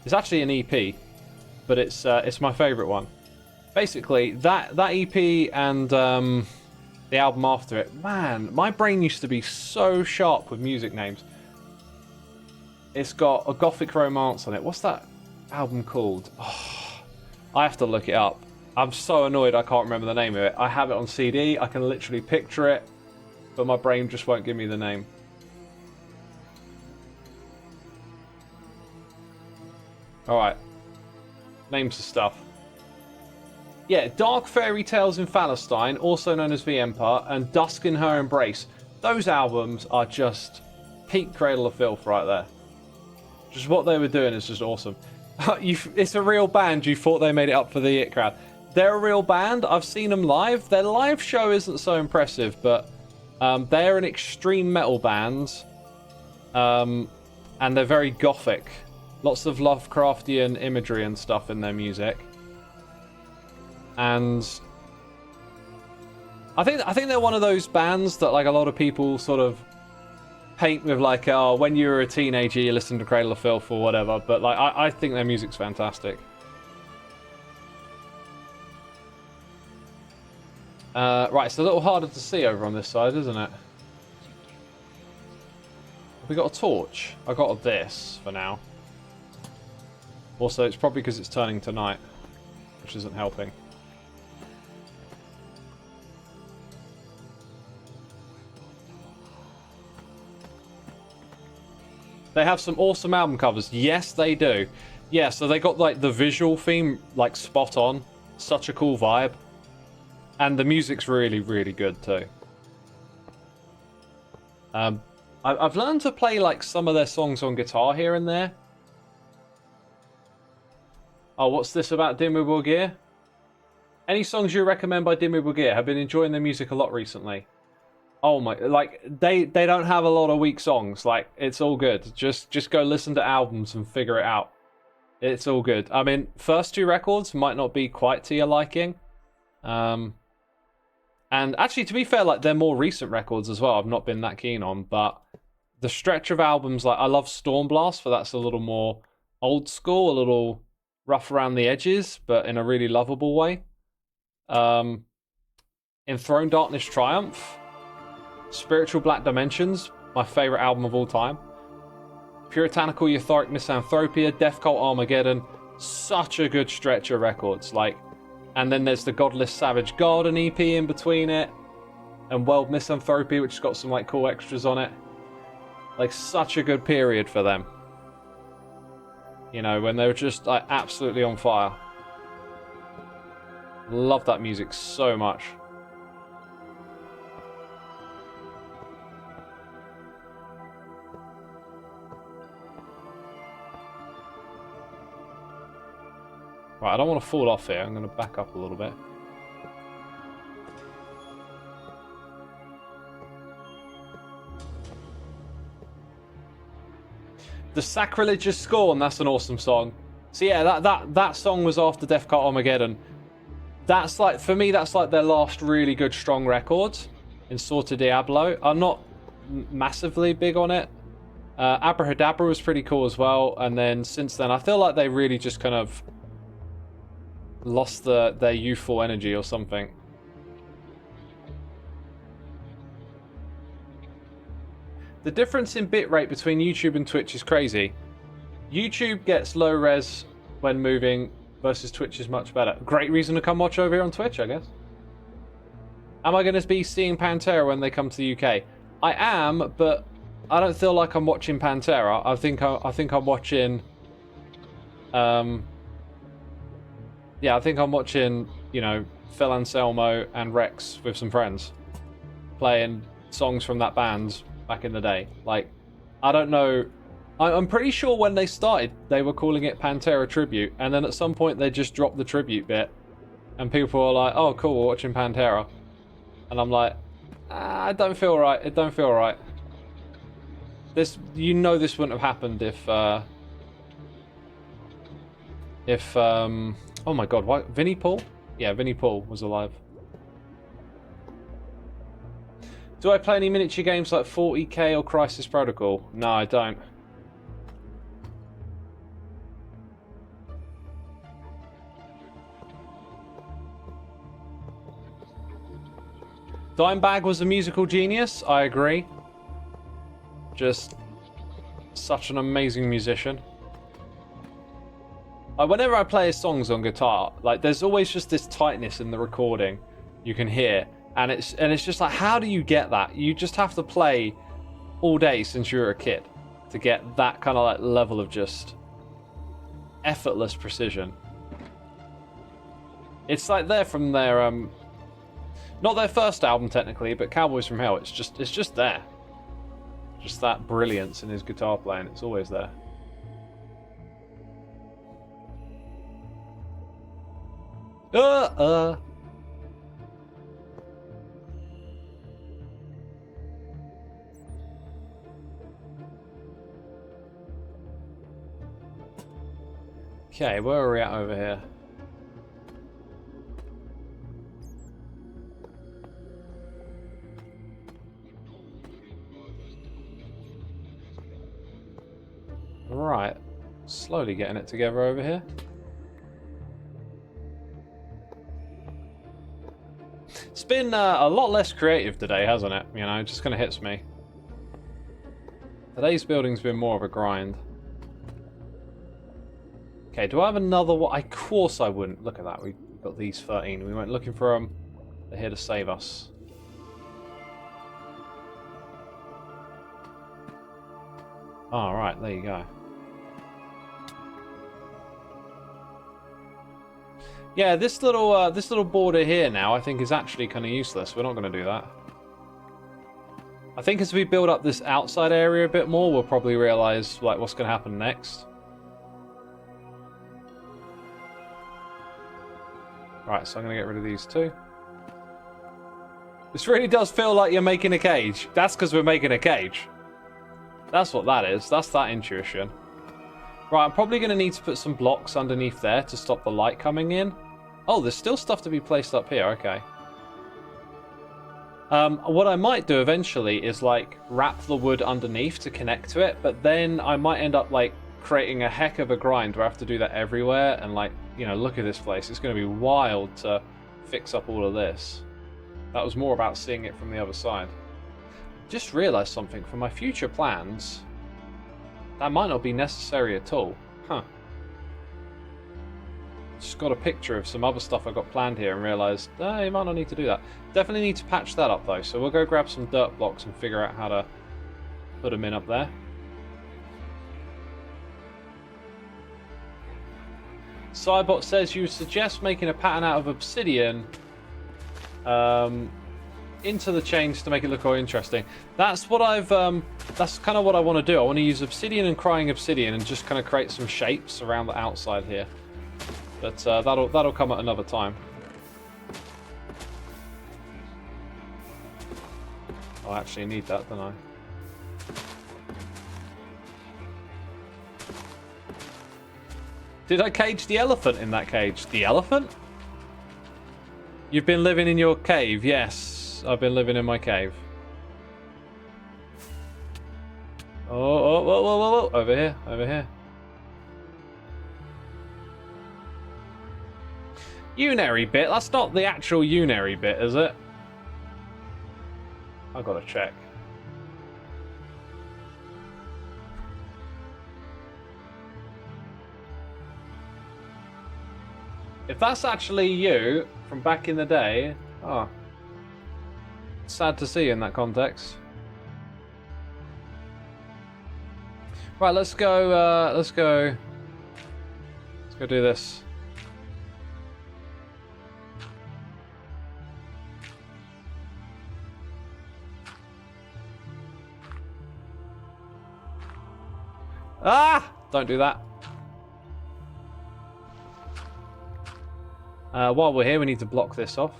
It's actually an EP, but it's my favorite one. Basically, that EP and the album after it. Man, my brain used to be so sharp with music names. It's got a gothic romance on it. What's that album called? Oh, I have to look it up. I'm so annoyed I can't remember the name of it. I have it on CD. I can literally picture it, but my brain just won't give me the name. Alright. Names of stuff. Yeah, Dark Fairy Tales in Palestine, also known as The Empire, and Dusk in Her Embrace. Those albums are just peak Cradle of Filth right there. Just what they were doing is just awesome. It's a real band. You thought they made it up for the IT crowd. They're a real band. I've seen them live. Their live show isn't so impressive, but they're an extreme metal band. And they're very gothic. Lots of Lovecraftian imagery and stuff in their music. And I think they're one of those bands that like a lot of people sort of paint with like, oh, when you were a teenager you listened to Cradle of Filth or whatever, but like I think their music's fantastic. Right, it's a little harder to see over on this side, isn't it? Have we got a torch? I got this for now. Also, it's probably because it's turning to night, which isn't helping. They have some awesome album covers. Yes, they do. Yeah, so they got like the visual theme like spot on. Such a cool vibe. And the music's really, really good too. I've learned to play like some of their songs on guitar here and there. Oh, what's this about Dimmu Borgir? Any songs you recommend by Dimmu Borgir? I've been enjoying their music a lot recently. Oh my, like they don't have a lot of weak songs. Like it's all good. Just go listen to albums and figure it out. It's all good. I mean, first two records might not be quite to your liking. And actually, to be fair, like they're more recent records as well. I've not been that keen on, but the stretch of albums, like I love Stormblast, for that's a little more old school, a little rough around the edges, but in a really lovable way. Enthroned Darkness Triumph. Spiritual Black Dimensions, my favourite album of all time. Puritanical Euphoric Misanthropia, Death Cult Armageddon, such a good stretch of records. Like, and then there's the Godless Savage God, an EP in between it, and World Misanthropy, which has got some like cool extras on it. Like, such a good period for them. You know, when they were just like absolutely on fire. Love that music so much. Right, I don't want to fall off here. I'm going to back up a little bit. The Sacrilegious Scorn, that's an awesome song. So yeah, that song was after Death Cult Armageddon. That's like, for me, that's like their last really good strong record in Sorta Diablo. I'm not massively big on it. Abrahadabra was pretty cool as well, and then since then I feel like they really just kind of lost their youthful energy or something. The difference in bitrate between YouTube and Twitch is crazy. YouTube gets low res when moving versus Twitch is much better. Great reason to come watch over here on Twitch, I guess. Am I going to be seeing Pantera when they come to the UK? I am, but I don't feel like I'm watching Pantera. I think I'm watching. Yeah, I think I'm watching. You know, Phil Anselmo and Rex with some friends, playing songs from that band back in the day. Like, I don't know. I'm pretty sure when they started, they were calling it Pantera Tribute, and then at some point they just dropped the tribute bit, and people were like, "Oh, cool, we're watching Pantera," and I'm like, "I don't feel right. It don't feel right." This, you know, this wouldn't have happened if oh my god, why Vinnie Paul? Yeah, Vinnie Paul was alive. Do I play any miniature games like 40k or Crisis Protocol? No, I don't. Dimebag was a musical genius, I agree. Just such an amazing musician. Whenever I play his songs on guitar, like there's always just this tightness in the recording you can hear, and it's just like, how do you get that? You just have to play all day since you were a kid to get that kind of like level of just effortless precision. It's like they're from their not their first album technically, but Cowboys from Hell. It's just there. Just that brilliance in his guitar playing. It's always there. Okay, where are we at over here? Right, slowly getting it together over here. It's been a lot less creative today, hasn't it? You know, it just kind of hits me. Today's building's been more of a grind. Okay, do I have another one? Of course I wouldn't. Look at that, we got these 13. We went looking for them. They're here to save us. All right, there you go. Yeah, this little border here now, I think, is actually kind of useless. We're not going to do that. I think as we build up this outside area a bit more, we'll probably realize like what's going to happen next. Right, so I'm going to get rid of these two. This really does feel like you're making a cage. That's because we're making a cage. That's what that is. That's that intuition. Right, I'm probably going to need to put some blocks underneath there to stop the light coming in. Oh, there's still stuff to be placed up here. Okay. What I might do eventually is like wrap the wood underneath to connect to it, but then I might end up like creating a heck of a grind where I have to do that everywhere, and like, you know, look at this place. It's going to be wild to fix up all of this. That was more about seeing it from the other side. Just realized something. For my future plans, that might not be necessary at all. Huh. Just got a picture of some other stuff I got planned here and realized, you might not need to do that. Definitely need to patch that up though, so we'll go grab some dirt blocks and figure out how to put them in up there. Cybot says you suggest making a pattern out of obsidian into the chains to make it look more interesting. That's what I've that's kind of what I want to do. I want to use obsidian and crying obsidian and just kind of create some shapes around the outside here. But that'll come at another time. I actually need that, don't I? Did I cage the elephant in that cage? The elephant? You've been living in your cave? Yes, I've been living in my cave. Oh, over here, over here. Unary bit? That's not the actual unary bit, is it? I've got to check. If that's actually you from back in the day, oh, sad to see in that context. Right, let's go. Let's go do this. Ah! Don't do that. While we're here, we need to block this off.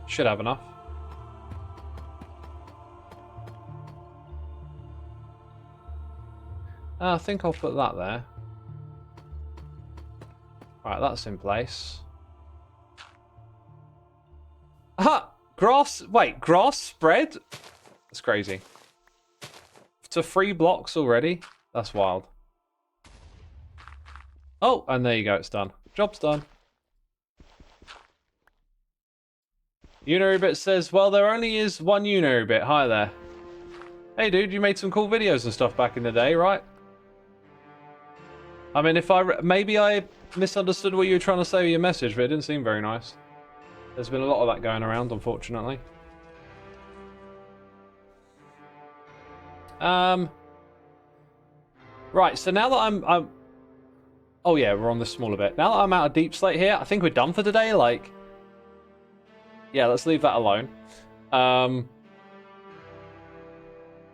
Should have enough. I think I'll put that there. Right, that's in place. Ah! Grass... Wait, grass spread? That's crazy. To 3 blocks already? That's wild. Oh, and there you go, it's done. Job's done. Unary bit says, well, there only is one unary bit. Hi there. Hey, dude, you made some cool videos and stuff back in the day, right? I mean, maybe I misunderstood what you were trying to say with your message, but it didn't seem very nice. There's been a lot of that going around, unfortunately. Right, so now that I'm... Oh yeah, we're on this smaller bit. Now that I'm out of deep slate here, I think we're done for today, like... Yeah, let's leave that alone. What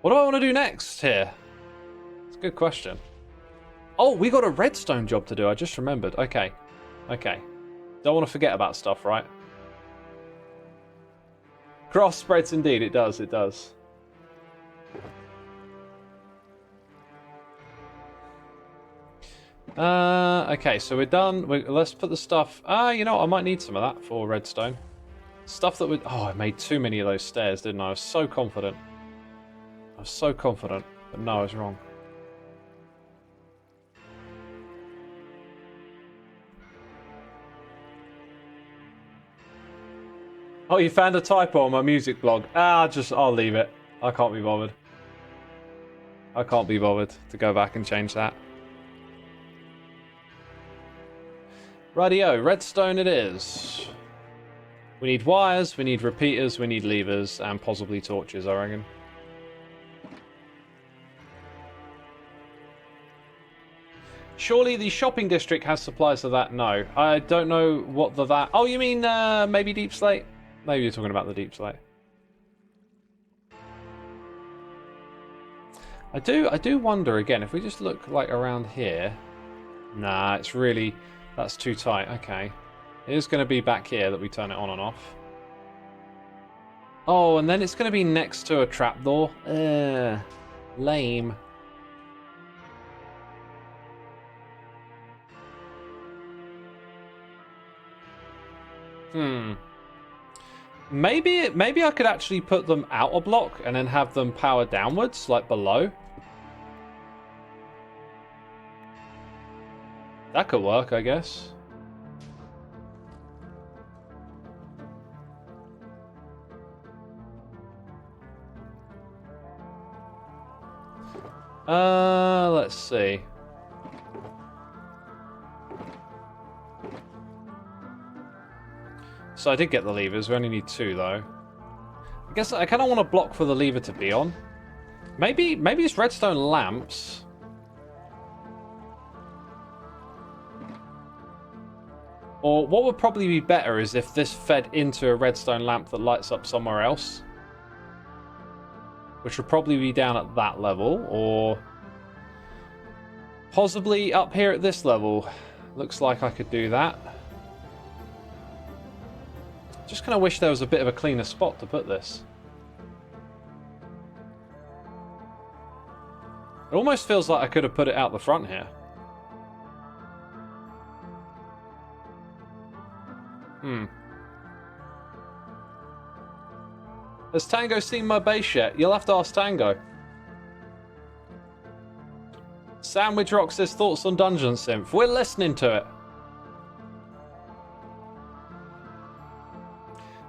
do I want to do next here? It's a good question. Oh, we got a redstone job to do, I just remembered. Okay. Okay. Don't want to forget about stuff, right? Grass spreads indeed, it does, it does. Okay, so we're done. Let's put the stuff... you know what? I might need some of that for redstone. Stuff that would... Oh, I made too many of those stairs, didn't I? I was so confident. I was so confident. But no, I was wrong. Oh, you found a typo on my music blog. I'll leave it. I can't be bothered. I can't be bothered to go back and change that. Rightio, redstone it is. We need wires, we need repeaters, we need levers, and possibly torches, I reckon. Surely the shopping district has supplies of that? No. I don't know what that... Oh, you mean maybe deep slate? Maybe you're talking about the deep slate. I do wonder, again, if we just look like around here... Nah, it's really... That's too tight. Okay. It is going to be back here that we turn it on and off. Oh, and then it's going to be next to a trapdoor. Lame. Maybe I could actually put them out a block and then have them power downwards, like below. That could work, I guess. Let's see. So I did get the levers. We only need 2, though. I guess I kind of want a block for the lever to be on. Maybe it's redstone lamps. Or what would probably be better is if this fed into a redstone lamp that lights up somewhere else. Which would probably be down at that level, or possibly up here at this level. Looks like I could do that. Just kind of wish there was a bit of a cleaner spot to put this. It almost feels like I could have put it out the front here. Has Tango seen my base yet? You'll have to ask Tango. Sandwich Rock says thoughts on Dungeon Synth. We're listening to it.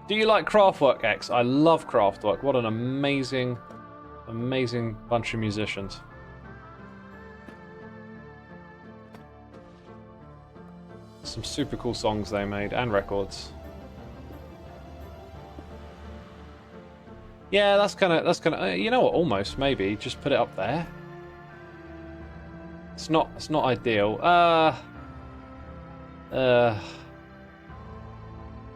Do you like Kraftwerk, X? I love Kraftwerk. What an amazing, amazing bunch of musicians. Some super cool songs they made and records. Yeah, that's kind of. You know what? Almost maybe just put it up there. It's not ideal.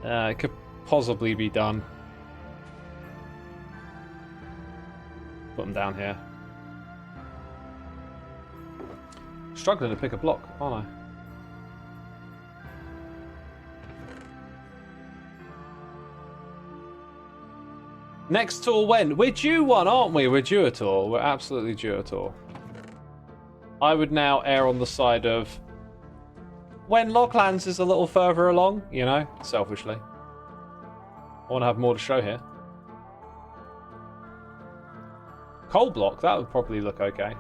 It could possibly be done. Put them down here. Struggling to pick a block, aren't I? Next tour when? We're due one, aren't we? We're due a tour. We're absolutely due a tour. I would now err on the side of when Loglands is a little further along, you know, selfishly. I want to have more to show here. Coal block, that would probably look okay.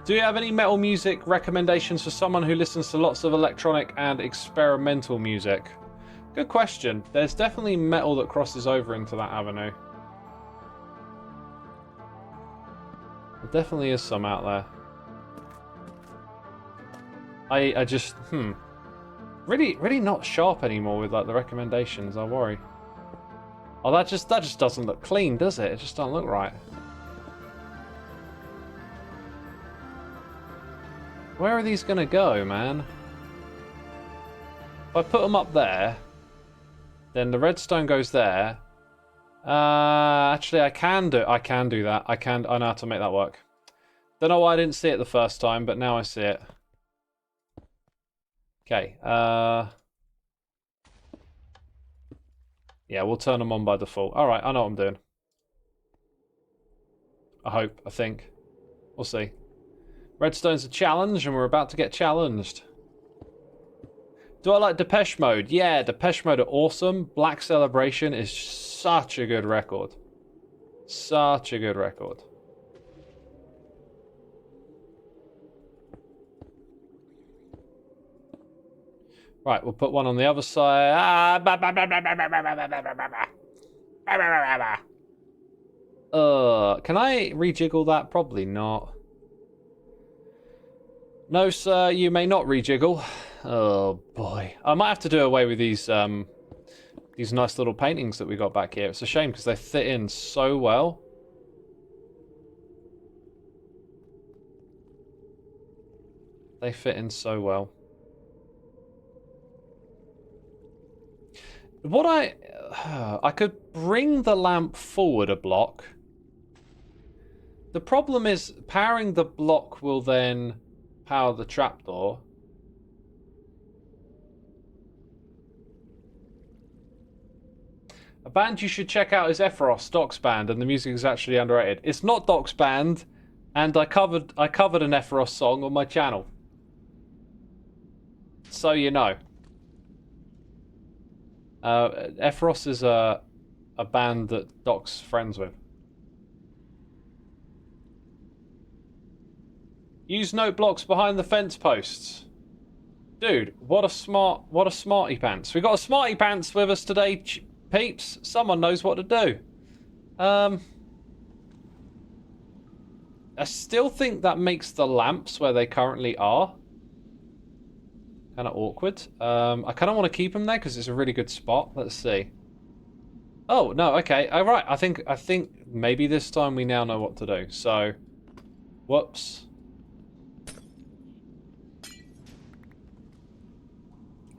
Do you have any metal music recommendations for someone who listens to lots of electronic and experimental music? Good question. There's definitely metal that crosses over into that avenue. There definitely is some out there. I just, really not sharp anymore with like the recommendations. I worry. Oh, that just doesn't look clean, does it? It just doesn't look right. Where are these gonna go, man? If I put them up there, then the redstone goes there. Actually, I can do that. I know how to make that work. Don't know why I didn't see it the first time, but now I see it. Okay. Yeah, we'll turn them on by default. All right, I know what I'm doing. I think. We'll see. Redstone's a challenge, and we're about to get challenged. Do I like Depeche Mode? Yeah, Depeche Mode are awesome. Black Celebration is such a good record. Such a good record. Right, we'll put one on the other side. Can I rejiggle that? Probably not. No, sir, you may not rejiggle. Oh boy, I might have to do away with these nice little paintings that we got back here. It's a shame because they fit in so well. They fit in so well. What I could bring the lamp forward a block. The problem is powering the block will then power the trapdoor. A band you should check out is Epheros, Doc's band, and the music is actually underrated. It's not Doc's band, and I covered an Epheros song on my channel. So you know. Epheros is a band that Doc's friends with. Use note blocks behind the fence posts. Dude, what a smarty pants. We got a smarty pants with us today, peeps. Someone knows what to do. I still think that makes the lamps where they currently are kind of awkward. I kind of want to keep them there because it's a really good spot. Let's see. Oh, no, okay. All right. I think maybe this time we now know what to do. So, whoops.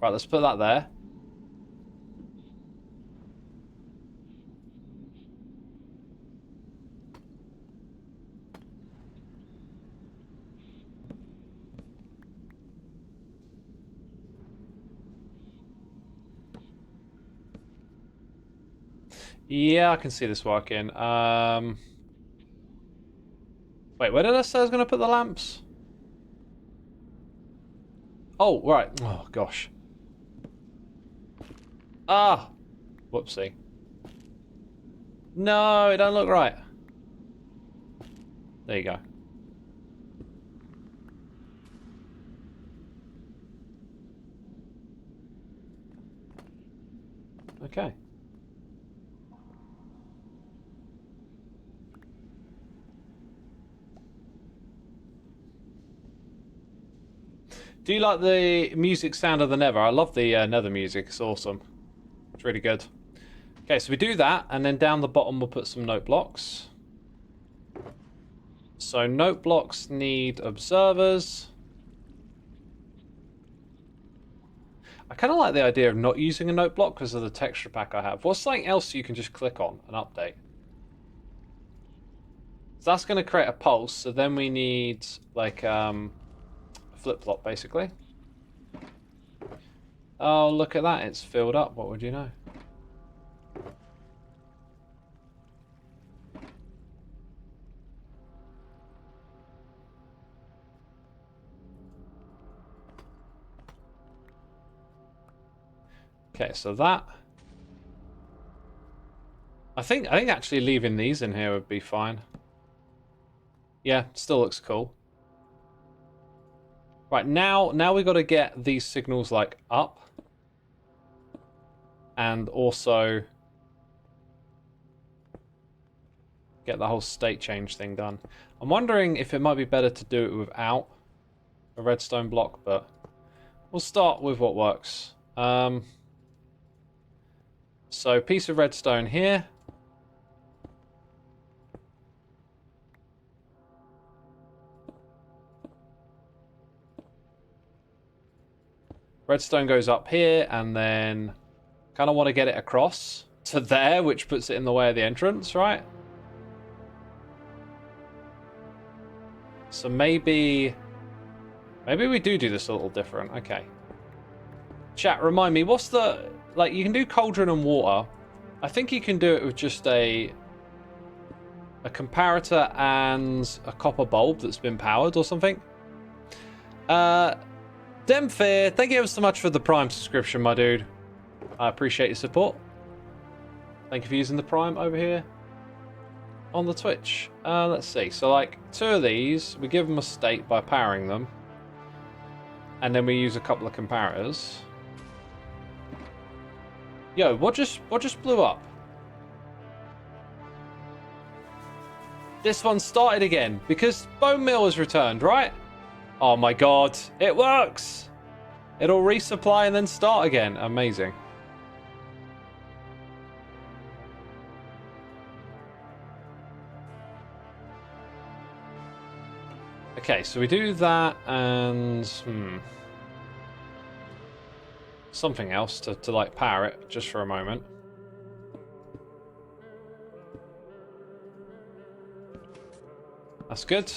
Right, let's put that there. Yeah, I can see this working. Wait, where did I say I was going to put the lamps? Oh, right. Oh, gosh. Ah! Whoopsie. No, it don't look right. There you go. Okay. Do you like the music sound of the Nether? I love the Nether music. It's awesome. It's really good. Okay, so we do that, and then down the bottom we'll put some note blocks. So note blocks need observers. I kind of like the idea of not using a note block because of the texture pack I have. What's something else you can just click on and update? So that's going to create a pulse, so then we need like a flip-flop basically. Oh, look at that, it's filled up. What would you know? Okay, so that... I think actually leaving these in here would be fine. Yeah, still looks cool. Right, now we got to get these signals like up. And also get the whole state change thing done. I'm wondering if it might be better to do it without a redstone block, but we'll start with what works. So piece of redstone here. Redstone goes up here, and then kind of want to get it across to there, which puts it in the way of the entrance, right? So maybe we do this a little different. Okay. Chat, remind me, what's the... Like, you can do cauldron and water. I think you can do it with just a comparator and a copper bulb that's been powered or something. Demfair, thank you ever so much for the Prime subscription, my dude. I appreciate your support. Thank you for using the Prime over here on the Twitch. Let's see. So, like, 2 of these, we give them a state by powering them. And then we use a couple of comparators. Yo, what just blew up? This one started again because bone meal was returned, right? Oh my god, it works! It'll resupply and then start again. Amazing. Okay, so we do that and something else to like power it just for a moment. That's good.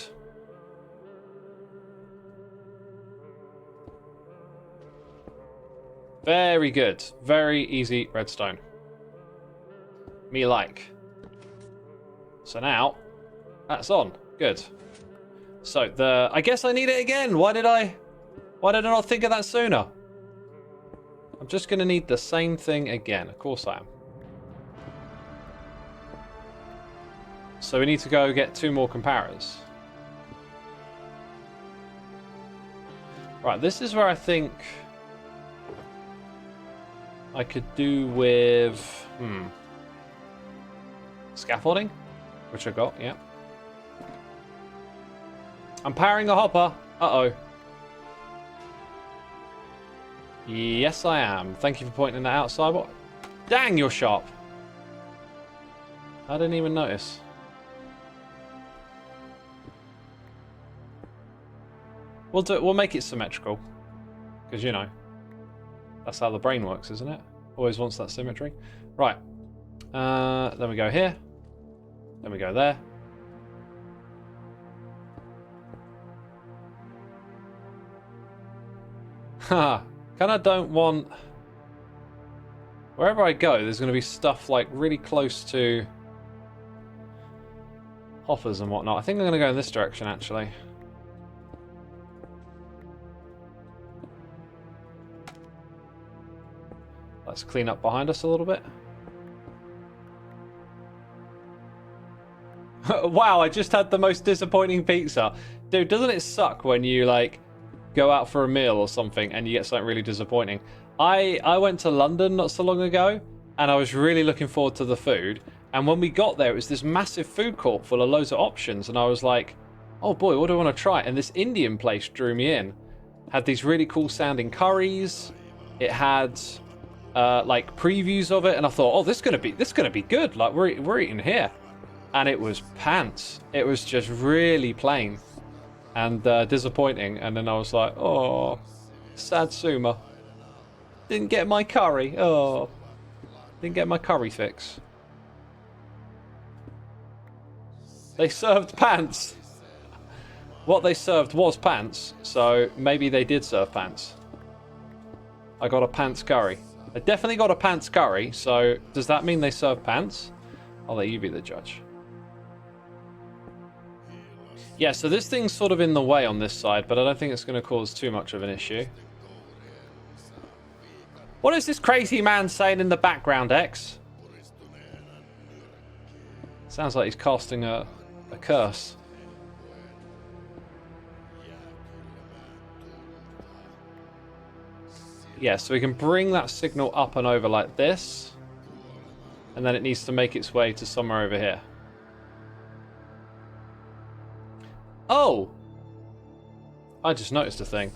Very good. Very easy redstone. Me like. So now, that's on. Good. So I guess I need it again. Why did I not think of that sooner? I'm just going to need the same thing again. Of course I am. So we need to go get 2 more comparators. Right, this is where I think I could do with scaffolding, which I got, yeah. I'm powering a hopper. Uh-oh. Yes, I am. Thank you for pointing that out, Cybot. Dang, you're sharp. I didn't even notice. We'll make it symmetrical. Because, you know, that's how the brain works, isn't it? Always wants that symmetry. Right. Then we go here. Then we go there. Haha. Kind of don't want... Wherever I go, there's going to be stuff like really close to hoppers and whatnot. I think I'm going to go in this direction, actually. Let's clean up behind us a little bit. Wow, I just had the most disappointing pizza. Dude, doesn't it suck when you, like, go out for a meal or something and you get something really disappointing? I went to London not so long ago, and I was really looking forward to the food. And when we got there, it was this massive food court full of loads of options, and I was like, oh boy, what do I want to try? And this Indian place drew me in. Had these really cool sounding curries. It had like previews of it, and I thought, oh, this is gonna be good. Like we're eating here. And it was pants. It was just really plain and disappointing. And then I was like, oh, sad Suma. Didn't get my curry. Oh, didn't get my curry fix. They served pants. What they served was pants, so maybe they did serve pants. I got a pants curry. I definitely got a pants curry, so does that mean they serve pants? I'll let you be the judge. Yeah, so this thing's sort of in the way on this side, but I don't think it's going to cause too much of an issue. What is this crazy man saying in the background, X? Sounds like he's casting a curse. Yeah, so we can bring that signal up and over like this. And then it needs to make its way to somewhere over here. Oh! I just noticed a thing.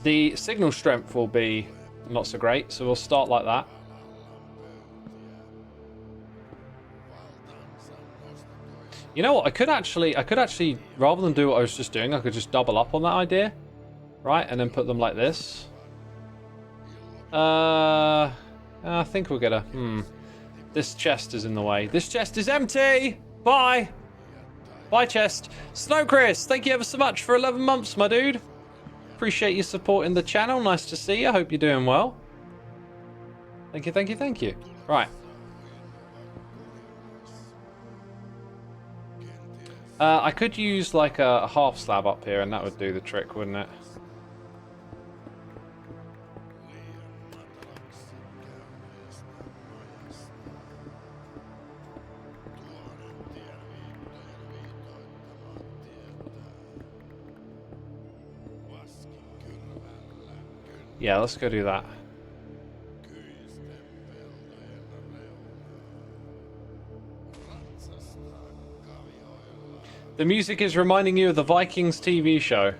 The signal strength will be not so great, so we'll start like that. You know what? I could actually, rather than do what I was just doing, I could just double up on that idea. Right, and then put them like this. I think we'll get a... This chest is in the way. This chest is empty! Bye! Bye, chest. Snow Chris, thank you ever so much for 11 months, my dude. Appreciate you supporting the channel. Nice to see you. Hope you're doing well. Thank you, thank you, thank you. Right. I could use like a half slab up here, and that would do the trick, wouldn't it? Yeah, let's go do that. The music is reminding you of the Vikings TV show.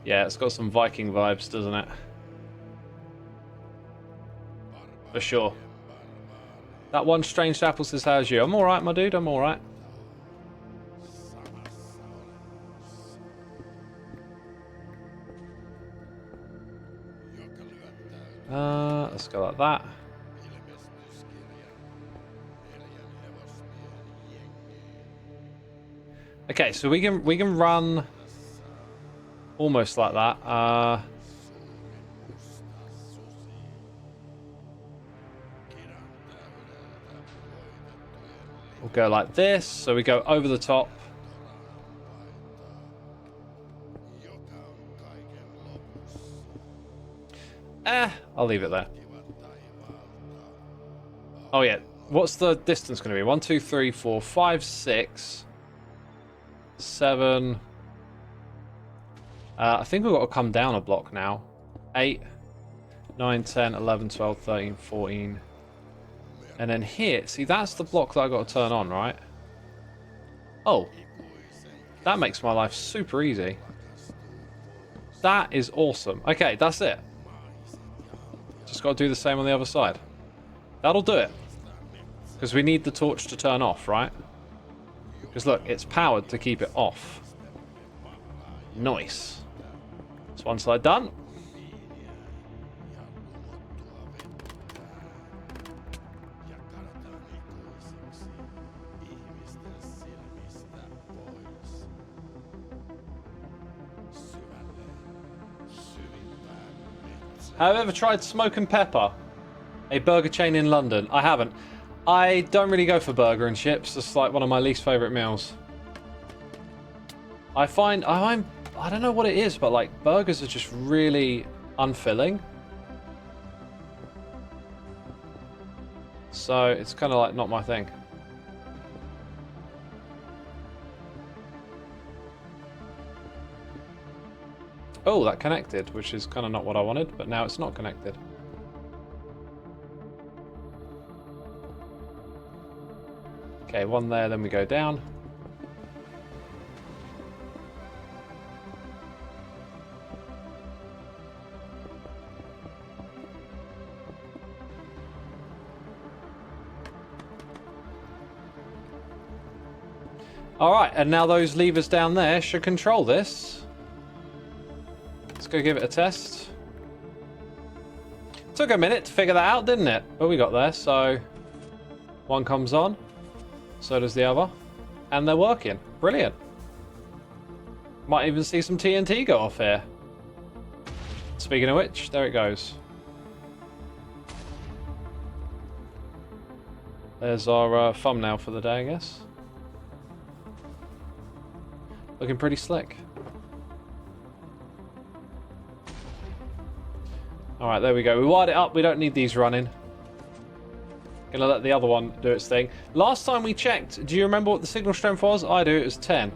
Yeah, it's got some Viking vibes, doesn't it? For sure. That one strange apple says, how's you? I'm alright, my dude, I'm alright. Let's go like that. Okay, so we can run almost like that. We'll go like this, so we go over the top. I'll leave it there. Oh yeah, what's the distance going to be? 1, 2, 3, 4, 5, 6, 7. I think we've got to come down a block now. 8, 9, 10, 11, 12, 13, 14. And then here, see, that's the block that I've got to turn on, right? Oh, that makes my life super easy. That is awesome. Okay, that's it. Just got to do the same on the other side. That'll do it. Because we need the torch to turn off, right? Because look, it's powered to keep it off. Nice. That's one side done. Have you ever tried Smoke and Pepper? A burger chain in London. I haven't. I don't really go for burger and chips. It's like one of my least favourite meals. I don't know what it is, but like burgers are just really unfilling. So it's kind of like not my thing. Oh, that connected, which is kind of not what I wanted, but now it's not connected. Okay, one there, then we go down. Alright, and now those levers down there should control this. Let's go give it a test. Took a minute to figure that out, didn't it? But we got there, so one comes on, so does the other, and they're working. Brilliant. Might even see some TNT go off here. Speaking of which, there it goes. There's our thumbnail for the day, I guess. Looking pretty slick. Alright, there we go. We wired it up. We don't need these running. Gonna let the other one do its thing. Last time we checked, do you remember what the signal strength was? I do. It was 10.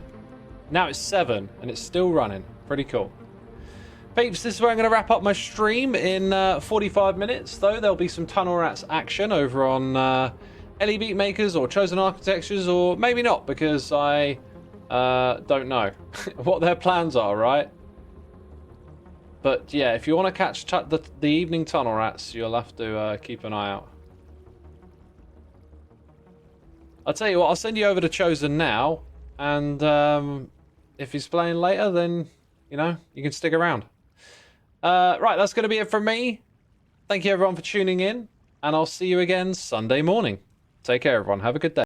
Now it's 7, and it's still running. Pretty cool. Peeps, this is where I'm going to wrap up my stream in 45 minutes, though. There'll be some Tunnel Rats action over on LE Beatmakers or Chosen Architectures, or maybe not, because I don't know what their plans are, right? But yeah, if you want to catch the evening Tunnel Rats, you'll have to keep an eye out. I'll tell you what, I'll send you over to Chosen now, and if he's playing later, then, you know, you can stick around. Right, that's going to be it from me. Thank you everyone for tuning in, and I'll see you again Sunday morning. Take care everyone, have a good day.